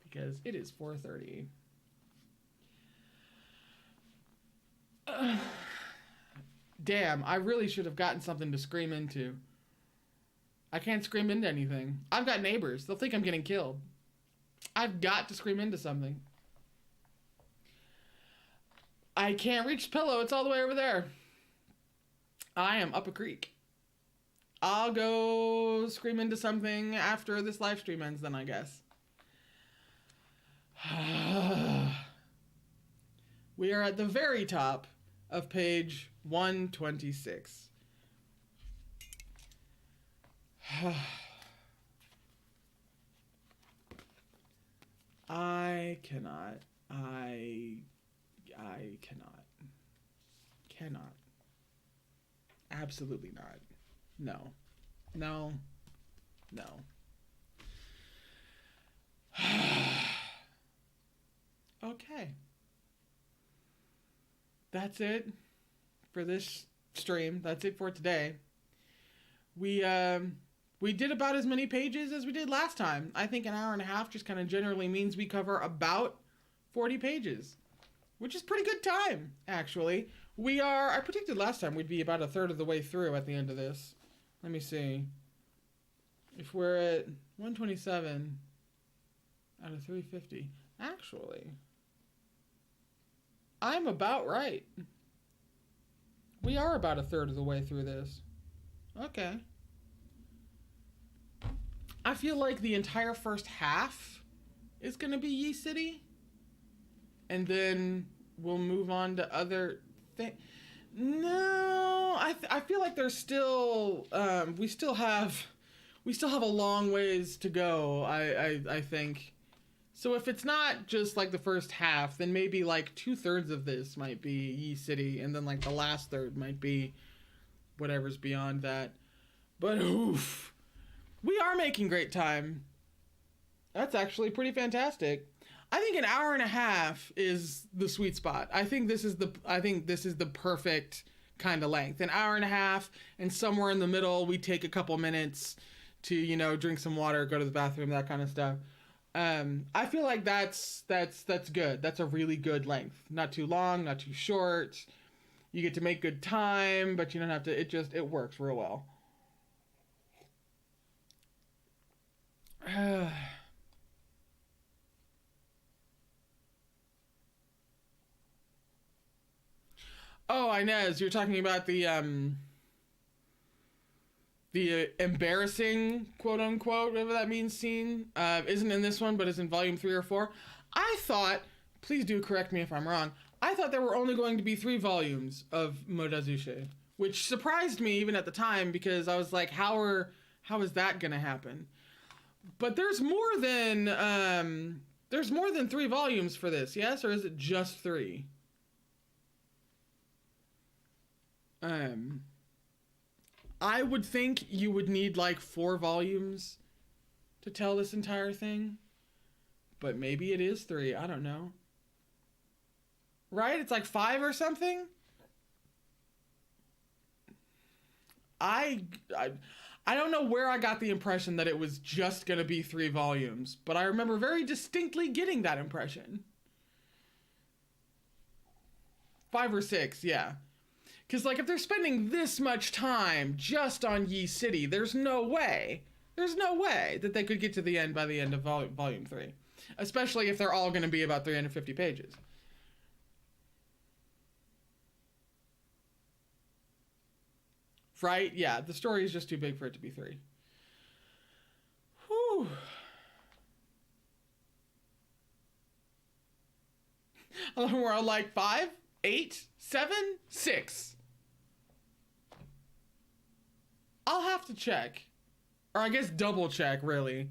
Because it is 4:30. Damn, I really should have gotten something to scream into. I can't scream into anything. I've got neighbors. They'll think I'm getting killed. I've got to scream into something. I can't reach the pillow. It's all the way over there. I am up a creek. I'll go scream into something after this live stream ends then, I guess. We are at the very top of page 126. I cannot. Cannot. Absolutely not. No. Okay. That's it for this stream. That's it for today. We did about as many pages as we did last time. I think an hour and a half just kind of generally means we cover about 40 pages, which is pretty good time, actually. I predicted last time we'd be about a third of the way through at the end of this. Let me see. If we're at 127 out of 350, actually, I'm about right. We are about a third of the way through this. Okay. I feel like the entire first half is going to be Yi City. And then we'll move on to other things. No, I feel like there's still, we still have a long ways to go, I think. So if it's not just like the first half, then maybe like 2/3 of this might be Yi City, and then like the last third might be whatever's beyond that. But oof, we are making great time. That's actually pretty fantastic. I think an hour and a half is the sweet spot. I think this is the perfect kind of length. An hour and a half, and somewhere in the middle we take a couple minutes to, you know, drink some water, go to the bathroom, that kind of stuff. I feel like that's good. That's a really good length. Not too long, not too short. You get to make good time, but you don't have to. It works real well. Oh, Inez, you're talking about the embarrassing, quote unquote, whatever that means, scene. Isn't in this one, but is in volume 3 or 4. I thought, please do correct me if I'm wrong, I thought there were only going to be 3 volumes of MDZS, which surprised me even at the time, because I was like, how is that gonna happen? But there's more than 3 volumes for this, yes? Or is it just 3? I would think you would need like 4 volumes to tell this entire thing, but maybe it is 3. I don't know. Right? It's like 5 or something. I don't know where I got the impression that it was just gonna be 3 volumes, but I remember very distinctly getting that impression. 5 or 6, yeah. Because, like, if they're spending this much time just on Yi City, there's no way that they could get to the end by the end of volume 3. Especially if they're all going to be about 350 pages. Right? Yeah, the story is just too big for it to be 3. Whew. We're all like 5, 8, 7, 6. I'll have to check. Or I guess double check, really.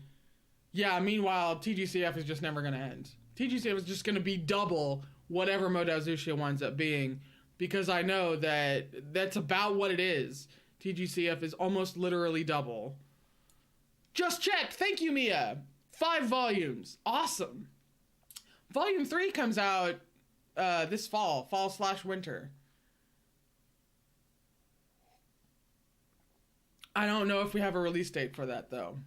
Yeah, meanwhile, TGCF is just never going to end. TGCF is just going to be double whatever MDZS winds up being, because I know that that's about what it is. TGCF is almost literally double. Just checked! Thank you, Mia! 5 volumes. Awesome. Volume 3 comes out this fall/winter. I don't know if we have a release date for that, though.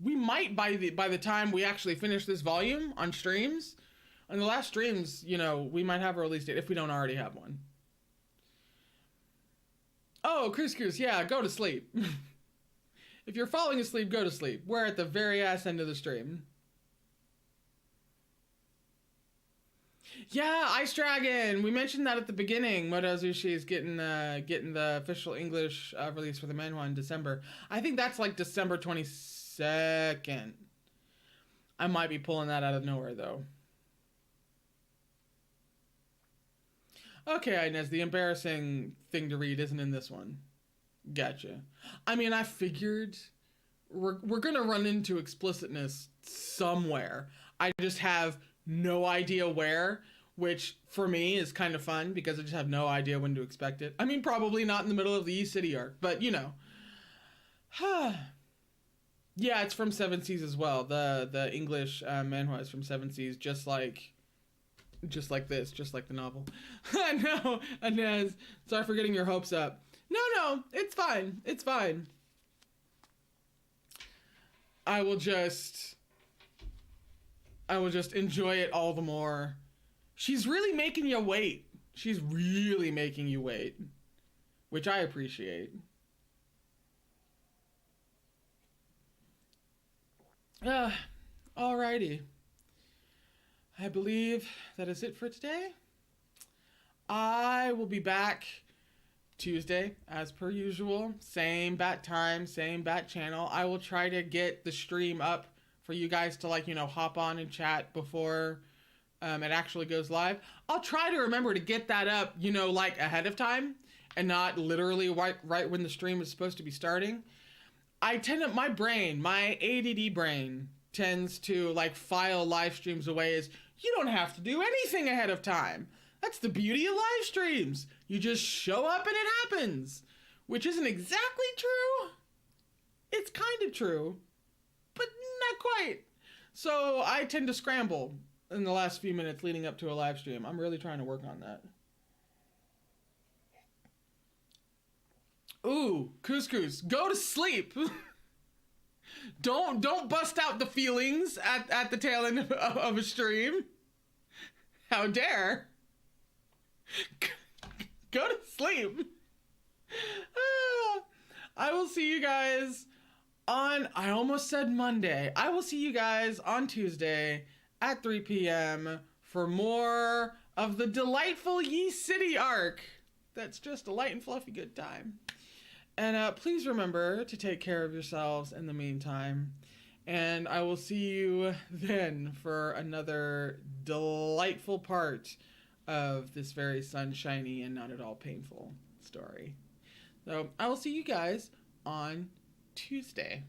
We might by the time we actually finish this volume on streams. On the last streams, you know, we might have a release date if we don't already have one. Oh, Chris, yeah, go to sleep. If you're falling asleep, go to sleep. We're at the very ass end of the stream. Yeah, Ice Dragon. We mentioned that at the beginning. MDZS is getting the official English release for the manhwa in December. I think that's like December 22nd. I might be pulling that out of nowhere, though. Okay, Inez, the embarrassing thing to read isn't in this one. Gotcha. I mean, I figured we're gonna run into explicitness somewhere. I just have no idea where, which for me is kind of fun because I just have no idea when to expect it. I mean, probably not in the middle of the East City arc, but you know. Yeah, it's from Seven Seas as well. The English manhwa is from Seven Seas, just like this, just like the novel. I know, Inez. Sorry for getting your hopes up. No, it's fine. It's fine. I will just enjoy it all the more. She's really making you wait. She's really making you wait, which I appreciate. Alrighty. I believe that is it for today. I will be back Tuesday, as per usual. Same bat time, same bat channel. I will try to get the stream up for you guys to, like, you know, hop on and chat before it actually goes live. I'll try to remember to get that up, you know, like ahead of time and not literally right when the stream is supposed to be starting. My ADD brain tends to, like, file live streams away as, you don't have to do anything ahead of time. That's the beauty of live streams. You just show up and it happens. Which isn't exactly true. It's kind of true, but not quite. So I tend to scramble in the last few minutes leading up to a live stream. I'm really trying to work on that. Ooh, couscous. Go to sleep. Don't bust out the feelings at the tail end of a stream. How dare. Go to sleep. I will see you guys on, I almost said Monday. I will see you guys on Tuesday at 3 p.m. for more of the delightful Yi City arc. That's just a light and fluffy good time. And please remember to take care of yourselves in the meantime. And I will see you then for another delightful part of this very sunshiny and not at all painful story. So I will see you guys on Tuesday.